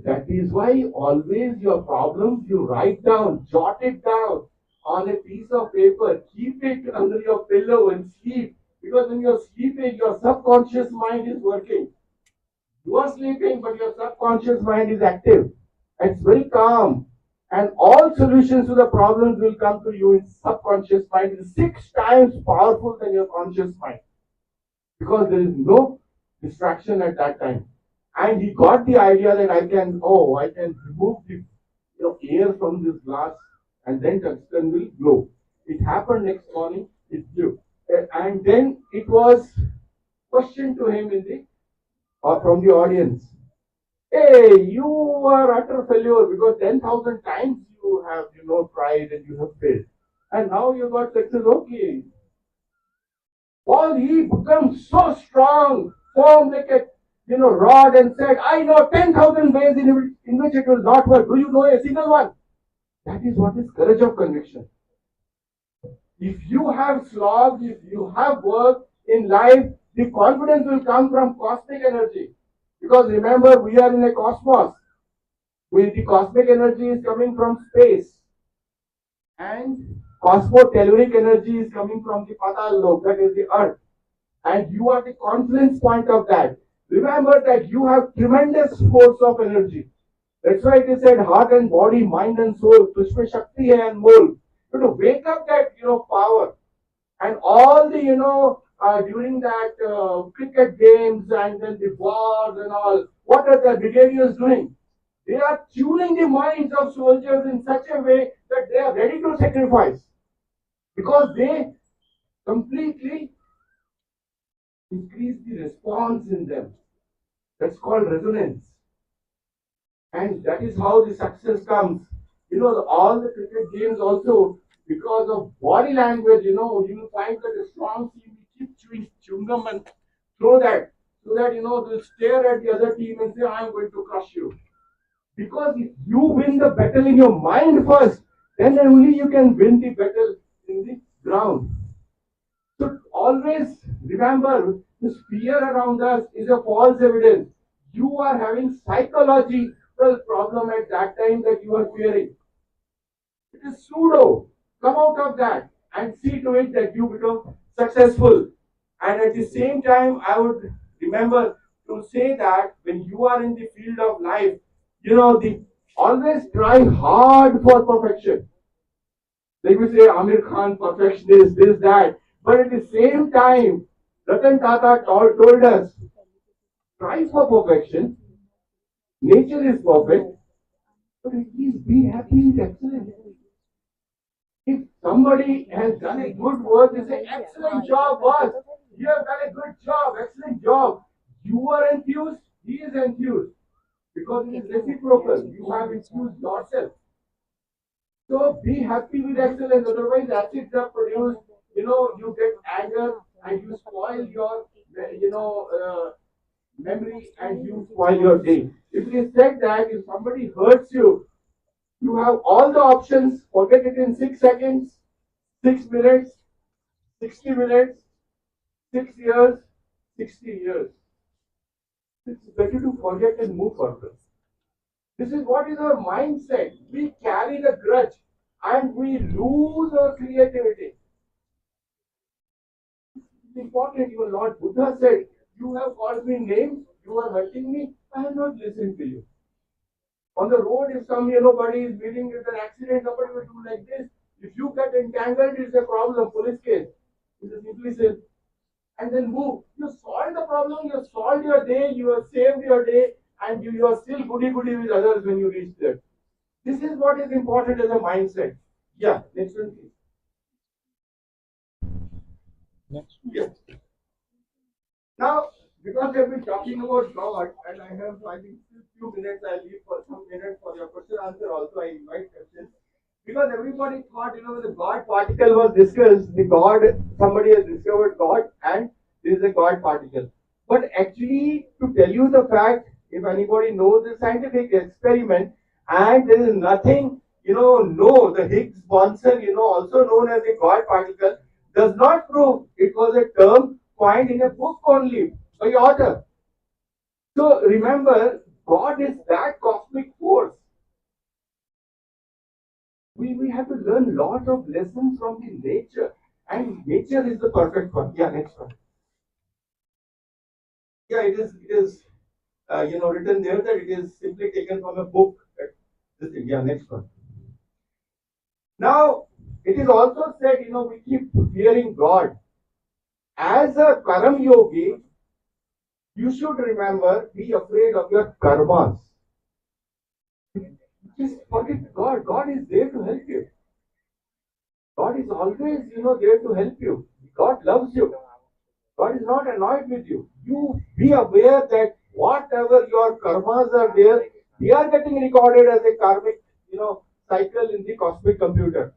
That is why always your problems you write down, jot it down on a piece of paper, keep it under your pillow and sleep. Because when you're sleeping, your subconscious mind is working. You are sleeping, but your subconscious mind is active. It's very calm. And all solutions to the problems will come to you in subconscious mind. It's 6 times powerful than your conscious mind. Because there is no distraction at that time. And he got the idea that I can remove the air from this glass and then tungsten will glow. It happened next morning, it blew. And then it was questioned to him in the or from the audience. Hey, you are utter failure because 10,000 times you have, tried and you have failed. And now you got success. Okay. Well, he becomes so strong, firm like a, rod and said, I know 10,000 ways in which it will not work. Do you know a single one? That is what is courage of conviction. If you have slogged, if you have worked in life, the confidence will come from cosmic energy. Because remember, we are in a cosmos. The cosmic energy is coming from space. And cosmotelluric energy is coming from the Patal Lok, that is the earth. And you are the confluence point of that. Remember that you have tremendous force of energy. That's why it is said heart and body, mind and soul, Tushme Shakti hai Anmol. To wake up that, power. And all the, during that cricket games and then the wars and all, what are the brigadiers doing? They are tuning the minds of soldiers in such a way that they are ready to sacrifice. Because they completely increase the response in them. That's called resonance. And that is how the success comes. All the cricket games also, because of body language, you will find that a strong team will keep chewing chewing gum and throw that. So that, they'll stare at the other team and say, I'm going to crush you. Because if you win the battle in your mind first, then only you can win the battle in the ground. So always remember, this fear around us is a false evidence. You are having psychological problem at that time that you are fearing. It is pseudo. Come out of that and see to it that you become successful. And at the same time, I would remember to say that when you are in the field of life, always try hard for perfection. Like we say, Amir Khan, perfectionist, this, that. But at the same time, Ratan Tata told us, try for perfection. Nature is perfect, but at least be happy with excellence. If somebody has done a good work, they say, excellent job, boss. You have done a good job, excellent job. You are enthused, he is enthused. Because it is reciprocal. You have infused yourself. So be happy with excellence. Otherwise, acids are produced. You get anger and you spoil your, memory and you spoil your day. If it is said that if somebody hurts you, you have all the options. Forget it in 6 seconds, 6 minutes, 60 minutes, 6 years, 60 years. It's better to forget and move forward. This is what is our mindset. We carry the grudge and we lose our creativity. It's important. Even Lord Buddha said, you have called me names, you are hurting me, I have not listened to you. On the road, if somebody is meeting with an accident, somebody will do like this. If you get entangled, it's a problem, police case. It's simply said, and then move. You solved the problem, you solved your day, you have saved your day, and you are still goody with others when you reach there. This is what is important as a mindset. Yeah, next one please. Next. Yes. Now, because I've been talking about God, and I have, I think, few minutes, I'll leave for some minutes for your question answer also. I invite questions. Because everybody thought, when the God particle was discussed, somebody has discovered God, and there is a God particle. But actually, to tell you the fact, if anybody knows the scientific experiment, and there is nothing, the Higgs boson, also known as the God particle, does not prove it was a term coined in a book only by author. So remember, God is that cosmic force. We have to learn lot of lessons from the nature, and nature is the perfect one. Yeah, next one. Yeah, it is written there that it is simply taken from a book. This thing. Yeah, next one. Now, it is also said, we keep hearing God. As a Karam Yogi, you should remember, be afraid of your karmas. Just forget God. God is there to help you. God is always, there to help you. God loves you. God is not annoyed with you. You be aware that whatever your karmas are there, they are getting recorded as a karmic, cycle in the cosmic computer.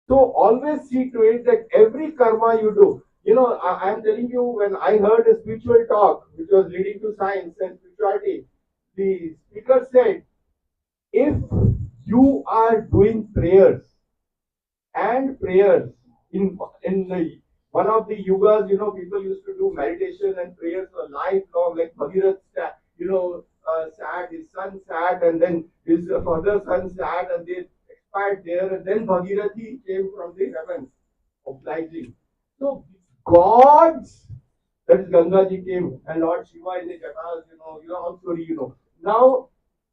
So always see to it that every karma you do, I am telling you, when I heard a spiritual talk which was leading to science and spirituality, the speaker said, if you are doing prayers in the one of the yugas, people used to do meditation and prayers for lifelong, like Bhagirath, sat, his son sat, and then his father son sat, and they expired there, and then Bhagirathi came from the heavens, obliging. So gods, that is Gangaji came, and Lord Shiva in the Jatas, all story. Now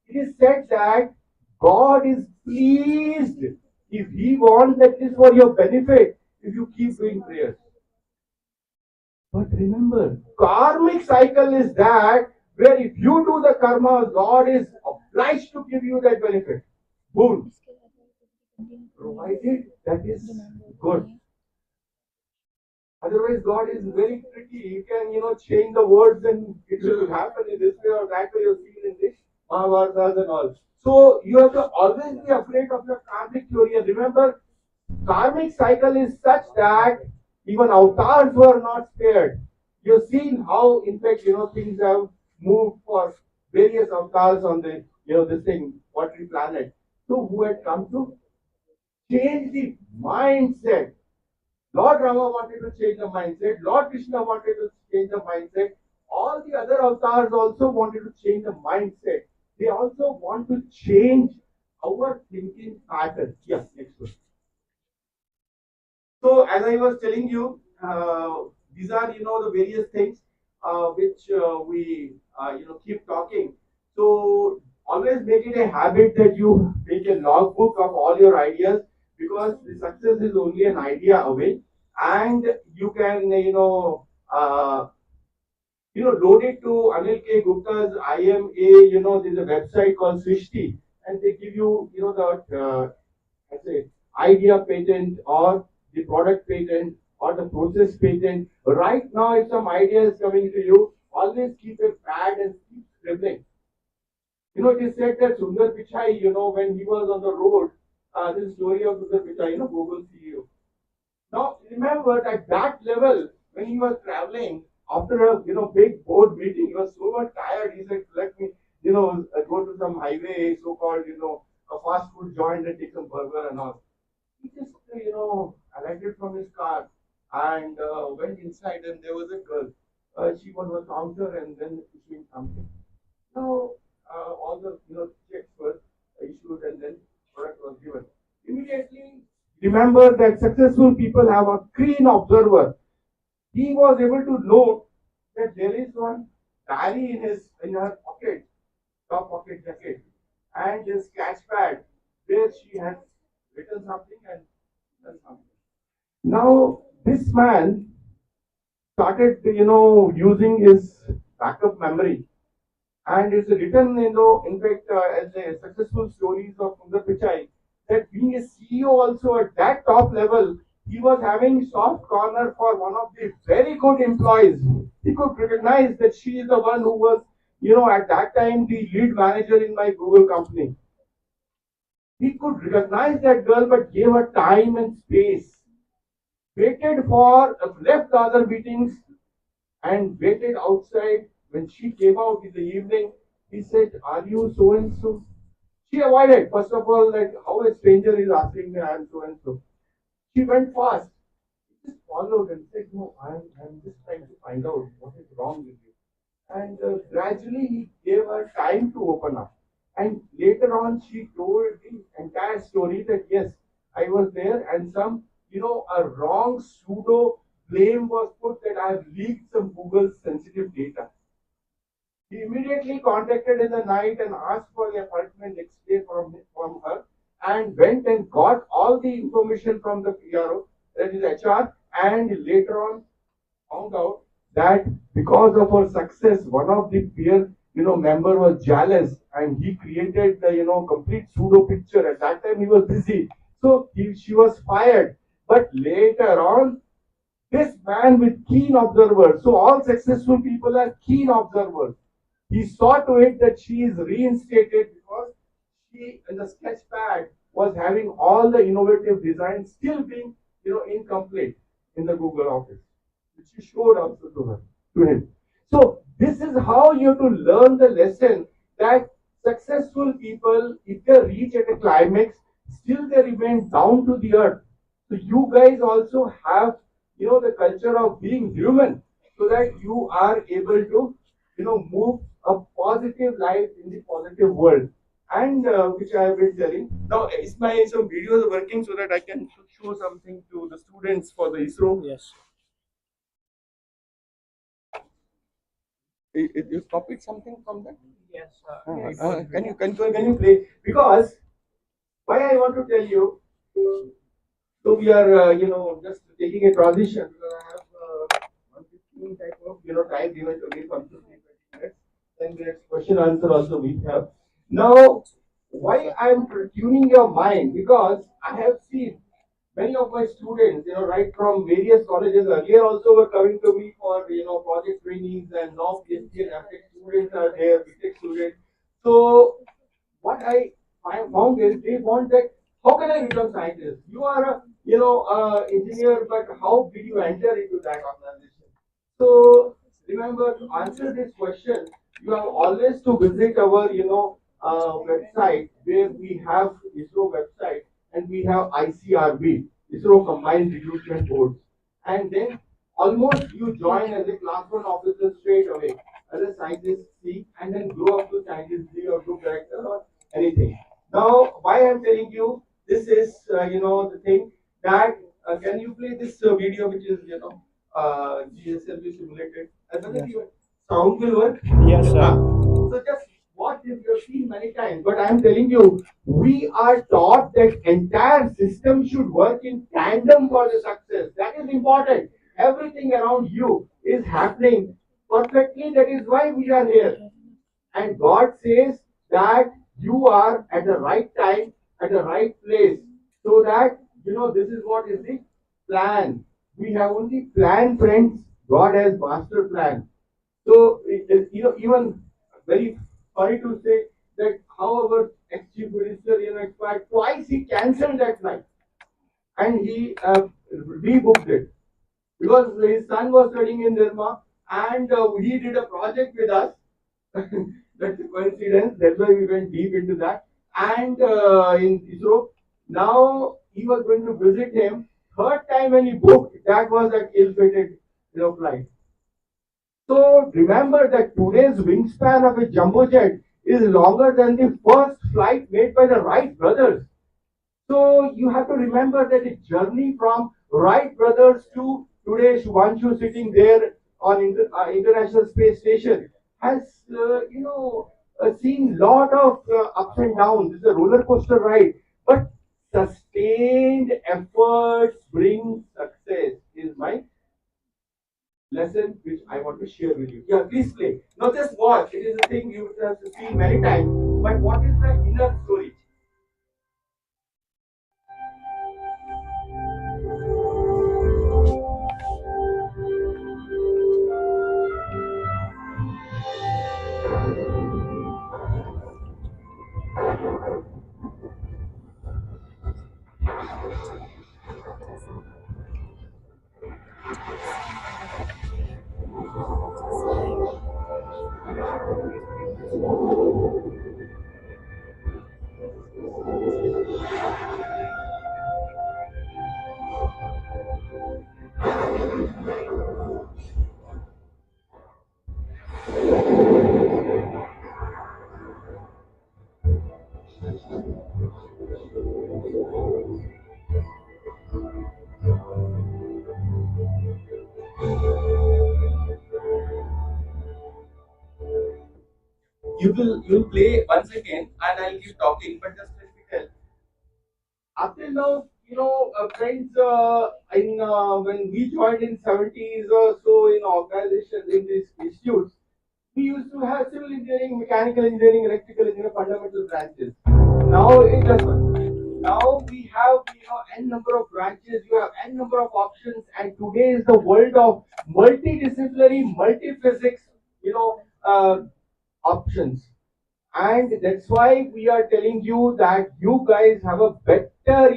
it is said that God is pleased if He wants that is for your benefit if you keep doing prayers. But remember, karmic cycle is that where if you do the karma, God is obliged to give you that benefit. Boon. Provided that is good. Otherwise, God is very tricky. He can, change the words and it will happen in this way or that way. You've seen in this Mahabharata and all. So you have to always be afraid of your karmic theory. And remember, karmic cycle is such that even avatars were not spared. You've seen how, in fact, things have moved for various avatars on the, this thing, watery planet. So who had come to change the mindset. Lord Rama wanted to change the mindset. Lord Krishna wanted to change the mindset. All the other avatars also wanted to change the mindset. They also want to change our thinking pattern. Yes, next one. So, as I was telling you, these are the various things which we keep talking. So, always make it a habit that you make a logbook of all your ideas, because the success is only an idea away, and you can load it to Anil K. Gupta's IMA. There's a website called Srishti, and they give you the let's say idea patent or the product patent or the process patent. Right now, if some idea is coming to you, always keep a pad and keep scribbling. It is said that Sundar Pichai, when he was on the road, this story of Sundar Pichai, Google CEO. Now, remember at that level, when he was traveling, after a big board meeting, he was so much tired. He said, "Let me, go to some highway, so-called, a fast food joint and take some burger and all." He just, alighted from his car and went inside, and there was a girl. She was on a counter and then issuing something. Now, all the checks were issued and then product was given. Immediately, remember that successful people have a keen observer. He was able to note that there is one diary in her pocket, top pocket jacket, and a sketch pad where she has written something and done something. Now this man started, using his backup memory, and it's written, in fact, as a successful stories of Sundar Pichai, that being a CEO also at that top level, he was having soft corner for one of the very good employees. He could recognize that she is the one who was, at that time the lead manager in my Google company. He could recognize that girl, but gave her time and space. Waited for, left the other meetings and waited outside. When she came out in the evening, he said, "Are you so and so?" She avoided, first of all, like how a stranger is asking me, "I am so and so." She went fast. He just followed and said, "No, I'm just trying to find out what is wrong with you." And gradually he gave her time to open up. And later on, she told the entire story that yes, I was there, and some, a wrong pseudo blame was put that I have leaked some Google sensitive data. He immediately contacted in the night and asked for the appointment next day from her, and went and got all the information from the PRO, that is HR, and later on found out that because of her success, one of the peer, member was jealous, and he created the, complete pseudo picture. At that time, he was busy, so she was fired. But later on, this man with keen observers. So all successful people are keen observers. He saw to it that she is reinstated because she, in the sketch pad, was having all the innovative designs still being, incomplete in the Google office, which he showed also to him. So this is how you have to learn the lesson that successful people, if they reach at a climax, still they remain down to the earth. So you guys also have, the culture of being human, so that you are able to, move a positive life in the positive world. And which I have been telling. Now, is my some videos working so that I can show something to the students for the ISRO? Yes. You copied something from that? Yes. Can you play? Because why I want to tell you. So we are just taking a transition. Because I have 115 type of time given to me from 15 minutes. 10 minutes question answer also we have. Now, why I am tuning your mind? Because I have seen many of my students, right from various colleges earlier also were coming to me for, project trainings, and now PhD and MTech students are there, BTech students. So what I found is they want that, how can I become scientist? You are a, engineer, but how did you enter into that organization? So remember, to answer this question, you have always to visit our, website, where we have ISRO website, and we have ICRB, ISRO Combined Recruitment Boards. And then almost you join as a class one officer straight away, as a scientist C, and then grow up to scientist D or group director or anything. Now, why I'm telling you this is, the thing that, can you play this video, which is, GSLV simulated? I don't know if your sound will work. Yes, sir. So just watch this, you have seen many times, but I'm telling you, we are taught that entire system should work in tandem for the success. That is important. Everything around you is happening perfectly. That is why we are here. And God says that you are at the right time, at the right place, so that, this is what is the plan. We have only plan, friends. God has master plan. So, even very sorry to say that how our ex-chief minister, expired twice, he cancelled that flight, and he rebooked it because his son was studying in Nirma, and he did a project with us. That's a coincidence. That's why we went deep into that. And in ISRO, now he was going to visit him. Third time when he booked, that was that ill-fated, flight. So remember that today's wingspan of a jumbo jet is longer than the first flight made by the Wright brothers. So you have to remember that the journey from Wright brothers to today Shubhanshu sitting there on International Space Station has, seen lot of ups and downs. It's a roller coaster ride, but sustained efforts bring success. Is my lesson which I want to share with you. Yeah, please play. Not just watch. It is a thing you have to see many times. But what is the inner story? you'll play once again, and I'll keep talking. But just let me tell. Up till now, friends, in when we joined in 70s or so in organizations in these institutes, we used to have civil engineering, mechanical engineering, electrical engineering fundamental branches. Now it doesn't. Now we have n number of branches. You have n number of options, and today is the world of multidisciplinary, multi-physics. Options, and that's why we are telling you that you guys have a better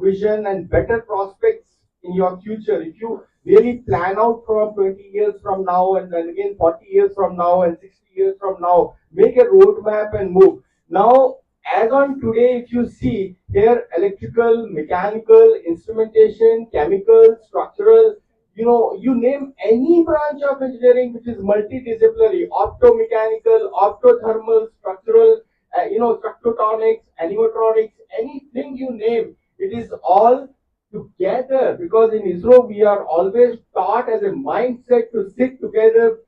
vision and better prospects in your future if you really plan out from 20 years from now, and then again 40 years from now and 60 years from now, make a roadmap and move. Now, as on today, if you see here, electrical, mechanical, instrumentation, chemical, structural, you name any branch of engineering which is multidisciplinary, optomechanical, optothermal, structural, structrotonics, animatronics, anything you name, it is all together, because in ISRO we are always taught as a mindset to sit together,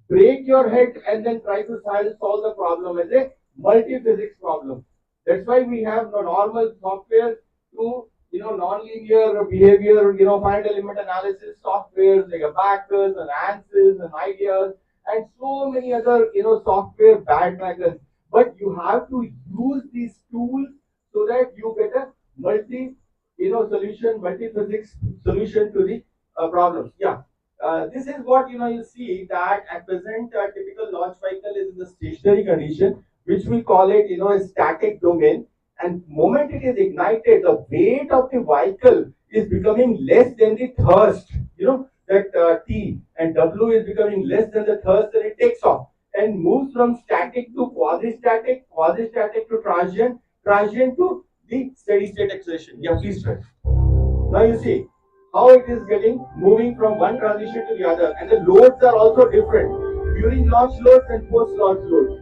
break your head, and then try to solve the problem as a multi-physics problem. That's why we have the normal software to non-linear behavior, finite element analysis softwares like Abacus and ANSYS and ideas, and so many other software bandwagons. But you have to use these tools so that you get a multi-physics solution to the problems. Yeah. This is what you see that at present typical launch vehicle is in the stationary condition, which we call it a static domain. And moment it is ignited, the weight of the vehicle is becoming less than the thrust. That T and W is becoming less than the thrust, and it takes off and moves from static to quasi-static, quasi-static to transient, transient to the steady state acceleration. Yeah, please try. Now you see how it is getting moving from one transition to the other, and the loads are also different during launch loads and post launch loads.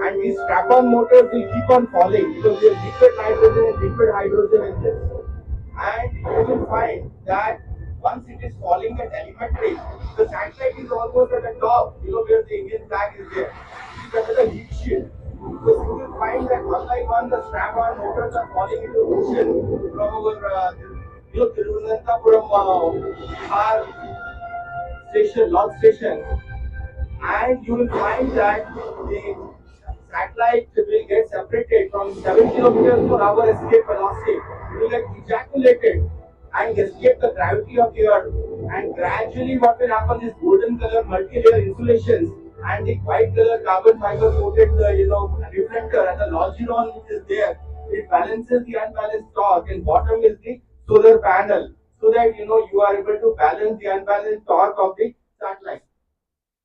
And these strap-on motors will keep on falling because they have liquid nitrogen and liquid hydrogen in this. And you will find that once it is falling at elementary, the satellite is almost at the top, where the Indian flag is there. It is under the heat shield. So you will find that one by one the strap-on motors are falling into the ocean from our Thiruvananthapuram Bihar station, launch station, and you will find that the satellite will get separated from 7 kilometers per hour escape velocity. It will get ejaculated and escape the gravity of the earth. And gradually what will happen is golden color multi-layer insulations and the white color carbon fiber coated reflector and the longeron which is there. It balances the unbalanced torque, and bottom is the solar panel, so that you are able to balance the unbalanced torque of the satellite.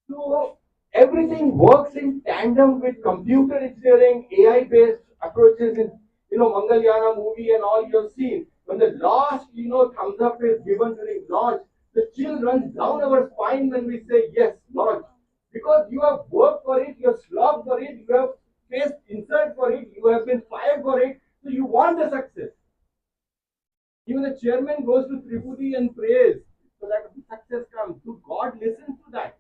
So everything works in tandem with computer engineering, AI-based approaches in Mangalyana movie and all you have seen. When the last thumbs up is given during launch, the chill runs down our spine when we say yes, launch. Because you have worked for it, you have slogged for it, you have faced insult for it, you have been fired for it, so you want the success. Even the chairman goes to Tripudi and prays so that success comes. So God listens to that.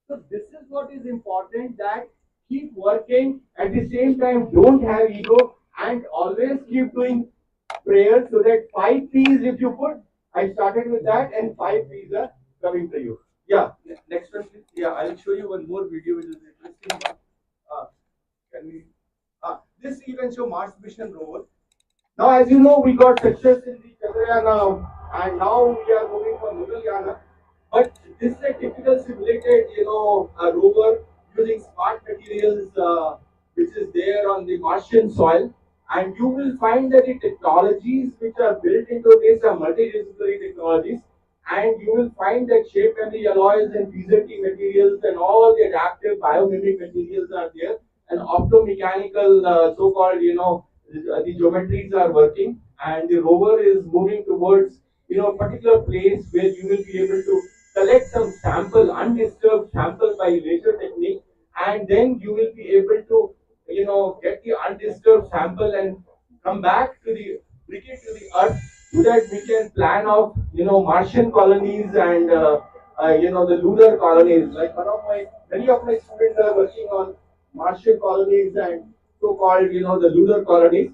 So this is what is important, that keep working, at the same time don't have ego, and always keep doing prayers, so that 5 P's if you put, I started with that, and 5 P's are coming to you. Yeah, next one please. Yeah, I'll show you one more video which is interesting. Can we? This you can show Mars mission rover. Now, as you know, we got success in the Chandrayaan, and now we are moving for Mangalyana. But this is a typical simulated, rover using smart materials, which is there on the Martian soil. And you will find that the technologies which are built into this are multidisciplinary technologies. And you will find that shape memory alloys and PZT materials and all the adaptive biomimic materials are there. And optomechanical, so-called, the geometries are working. And the rover is moving towards, a particular place where you will be able to collect some sample, undisturbed sample by laser technique, and then you will be able to, get the undisturbed sample and come back to the, bring it to the earth, so that we can plan of, Martian colonies and, the lunar colonies. Like many of my students are working on Martian colonies and so-called, the lunar colonies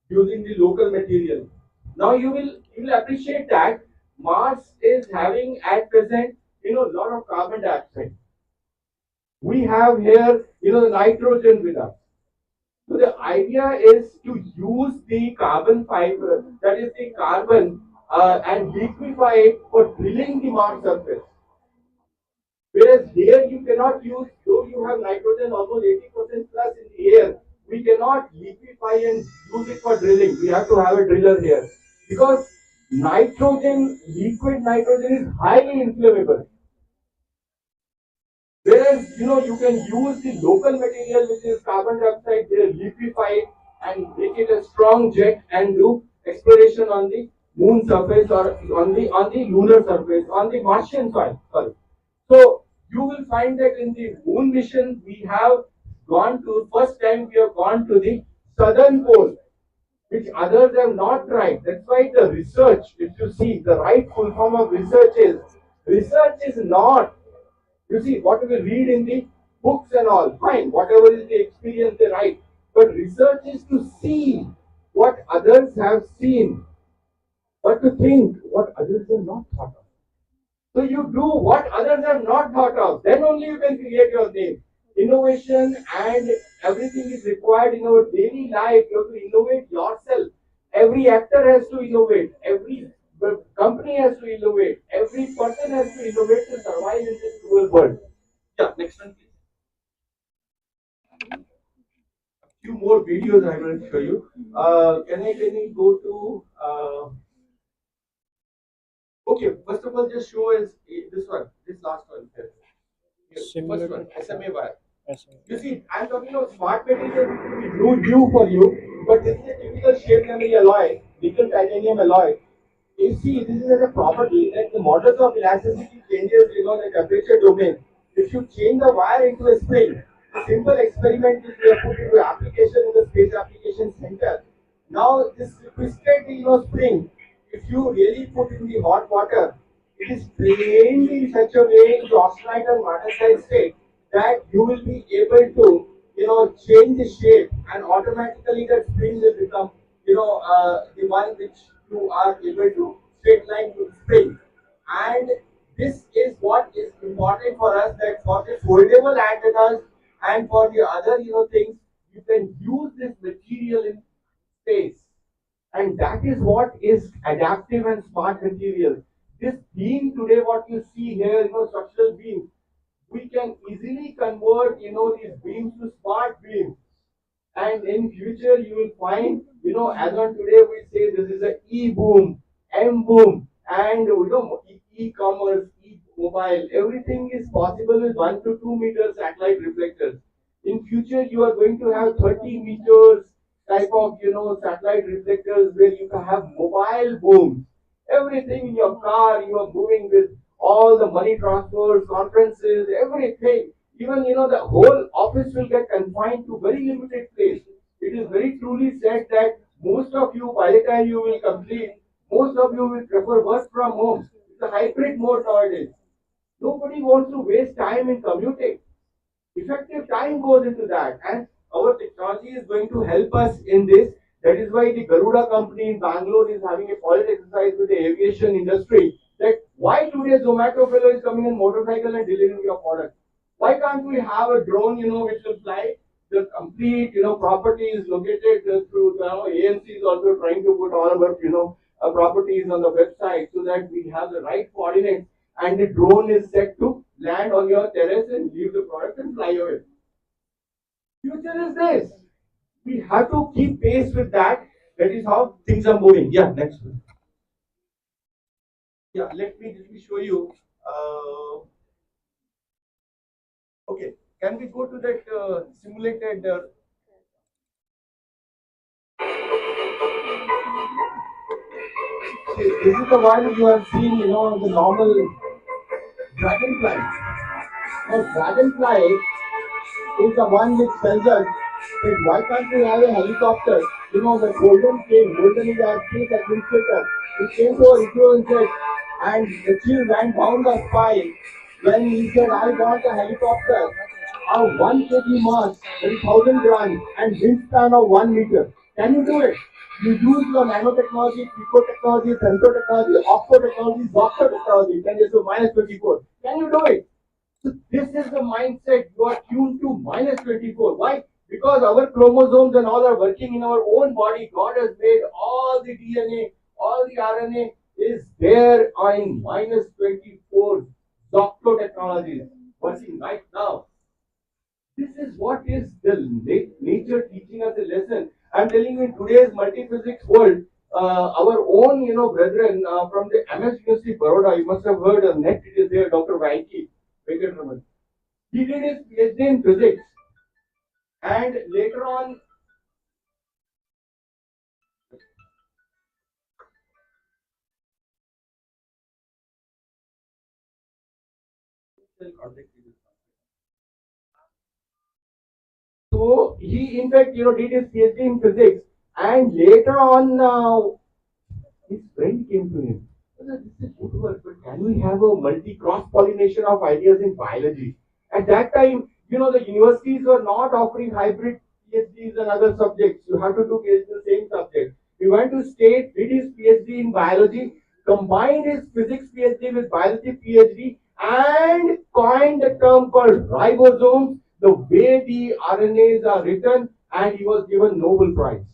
using the local material. Now you will appreciate that Mars is having at present, a lot of carbon dioxide. We have here, the nitrogen with us. So the idea is to use the carbon fiber, that is the carbon, and liquefy it for drilling the Mars surface. Whereas here you cannot use, though you have nitrogen almost 80% plus in the air, we cannot liquefy and use it for drilling. We have to have a driller here because nitrogen, liquid nitrogen is highly inflammable. Whereas, you can use the local material which is carbon dioxide, they liquefy it and make it a strong jet and do exploration on the moon surface or on the lunar surface, on the Martian soil. Sorry. So you will find that in the moon mission we have gone to, first time we have gone to the southern pole, which others have not tried. That's why the research, if you see the right full form of research is not, you see, what we read in the books and all, fine, whatever is the experience they write. But research is to see what others have seen, but to think what others have not thought of. So you do what others have not thought of, then only you can create your name. Innovation and everything is required in our daily life. You have to innovate yourself. Every actor has to innovate. Every company has to innovate. Every person has to innovate to survive in this cruel world. Yeah, next one, please. A few more videos I will show you. Can I go to? Okay, first of all, just show us this one, this last one here. First one, SMA wire. You see, I'm talking about smart material, which is new for you, but this is a typical shape memory alloy, nickel titanium alloy. You see, this is a property that the modulus of elasticity changes, the temperature domain. If you change the wire into a spring, a simple experiment which we have put into application in the Space Application Center. Now, this twisted, spring, if you really put in the hot water, it is trained in such a way into austenite and martensite state that you will be able to, change the shape and automatically that spring will become, the one which you are able to straight line to the spring. And this is what is important for us, that for the foldable antennas and for the other, things, you can use this material in space. And that is what is adaptive and smart material. This beam today, what you see here, structural beam, we can easily convert, these beams to smart beams. And in future, you will find, as on today, we say this is a E-boom, M-boom, and, e-commerce, e-mobile, everything is possible with 1 to 2 meter satellite reflectors. In future, you are going to have 30 meters type of, satellite reflectors where you can have mobile booms. Everything in your car, you are moving with all the money transfers, conferences, everything. Even, the whole office will get confined to very limited place. It is very truly said that most of you, by the time you will complete, most of you will prefer work from home. It's a hybrid mode nowadays. Nobody wants to waste time in commuting. Effective time goes into that, and our technology is going to help us in this. That is why the Garuda company in Bangalore is having a pilot exercise with the aviation industry. That why today Zomato fellow is coming in motorcycle and delivering your product. Why can't we have a drone, which will fly? The complete, property is located through, AMC is also trying to put all of our, properties on the website so that we have the right coordinates and the drone is set to land on your terrace and leave the product and fly away. Future is this. We have to keep pace with that. That is how things are moving. Yeah, next one. Yeah, let me show you. Okay, can we go to that simulated? This is the one you have seen, the normal dragonfly. Now, dragonfly is the one which tells us that why can't we have a helicopter? The Golden is our chief administrator. He came to our influence and the chief ran down the spine when he said, I want a helicopter. a 1 kg mass, that is 1000 grams, and wingspan of 1 meter. Can you do it? You use your nanotechnology, picotechnology, femtotechnology, optotechnology, doctor-technology, 10 raised to minus 24. Can you do it? So this is the mindset. You are tuned to minus 24. Why? Because our chromosomes and all are working in our own body. God has made all the DNA, all the RNA is there in minus 24. Doctor technologies working right now. This is what is the nature teaching us a lesson. I'm telling you, in today's multi-physics world, our own, brethren from the MS University Baroda, you must have heard of net, it is there, Dr. Venkatraman. He did his PhD in physics, and later on, so he in fact did his PhD in physics, and later on, his friend came to him. "Brother, this is good work, but can we have a multi cross pollination of ideas in biology?" At that time, the universities were not offering hybrid PhDs and other subjects. You have to do PhD in the same subject. He went to state, did his PhD in biology, combined his physics PhD with biology PhD, and coined a term called ribosomes, the way the RNAs are written, and he was given Nobel Prize.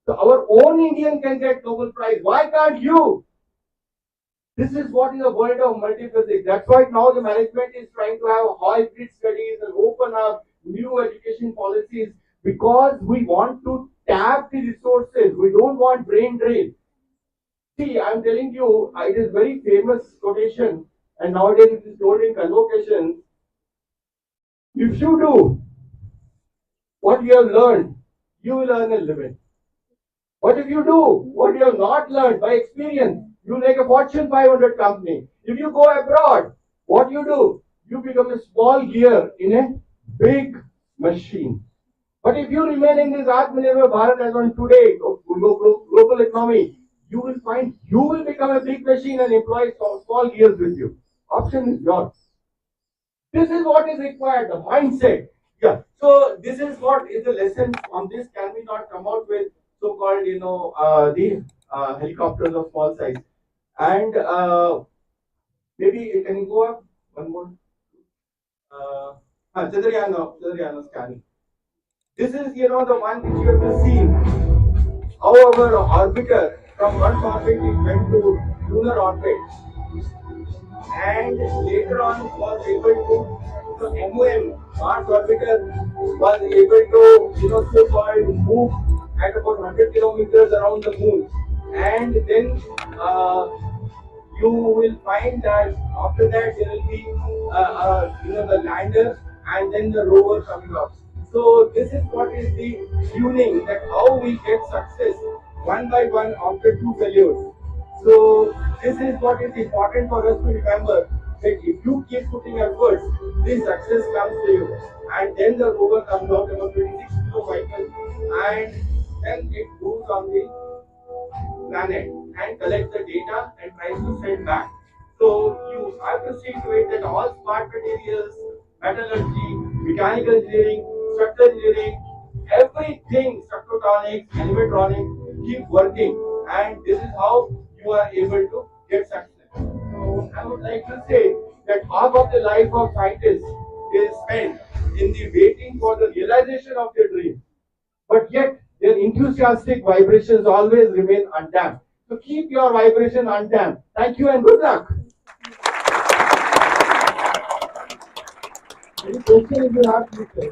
So our own Indian can get Nobel Prize. Why can't you? This is what is the world of multiphysics. That's why now the management is trying to have hybrid studies and open up new education policies, because we want to tap the resources. We don't want brain drain. See, I'm telling you, it is very famous quotation, and nowadays it is told in convocations. If you do what you have learned, you will earn a living. What if you do what you have not learned by experience? You make a Fortune 500 company. If you go abroad, what you do? You become a small gear in a big machine. But if you remain in this Atmanirbhar Bharat as on today, global economy, you will find you will become a big machine and employ small gears with you. Option is yours. This is what is required, the mindset. Yeah. So this is what is the lesson on this. Can we not come out with so-called, the helicopters of small size? And maybe can you go up one more? Chandrayaan scanning. This is, the one which you have seen. However, orbiter from Earth orbit it went to lunar orbit, and later on was able to, MOM, Mars orbiter, was able to, so-called move at about 100 kilometers around the moon. And then you will find that after that there will be, the lander and then the rover coming up. So this is what is the tuning, that how we get success one by one after two failures. So this is what is important for us to remember, that if you keep putting efforts, this success comes to you. And then the rover comes out about 26 kilometers, and then it goes on the planet and collect the data and tries to send back. So you have to see to it that all smart materials, metallurgy, mechanical engineering, structural engineering, everything, structronics, animatronics, keep working, and this is how you are able to get success. So I would like to say that half of the life of scientists is spent in the waiting for the realization of their dream, but yet their enthusiastic vibrations always remain undamped. So keep your vibration undamped. Thank you and good luck. Any question if you have, please say.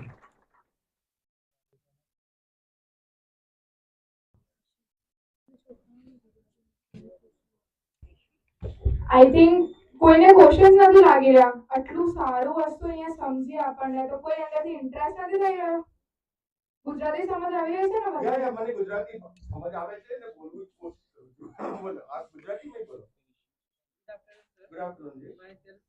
I think કોઈને questions નથી લાગી રહ્યા. આટલું સારું વસ્તુ અહીંયા સમજી આપણને તો કોઈ અંદરથી ઇન્ટરેસ્ટ નથી થઈ રહ્યો. ગુજરાતી સમજ આવી રહી છે ને મને બધા? ગુજરાતી સમજ આવે છે ને બોલવું જ કોશિશ કરું છું. બોલો, આપ ગુજરાતીમાં બોલો. Good afternoon. Myself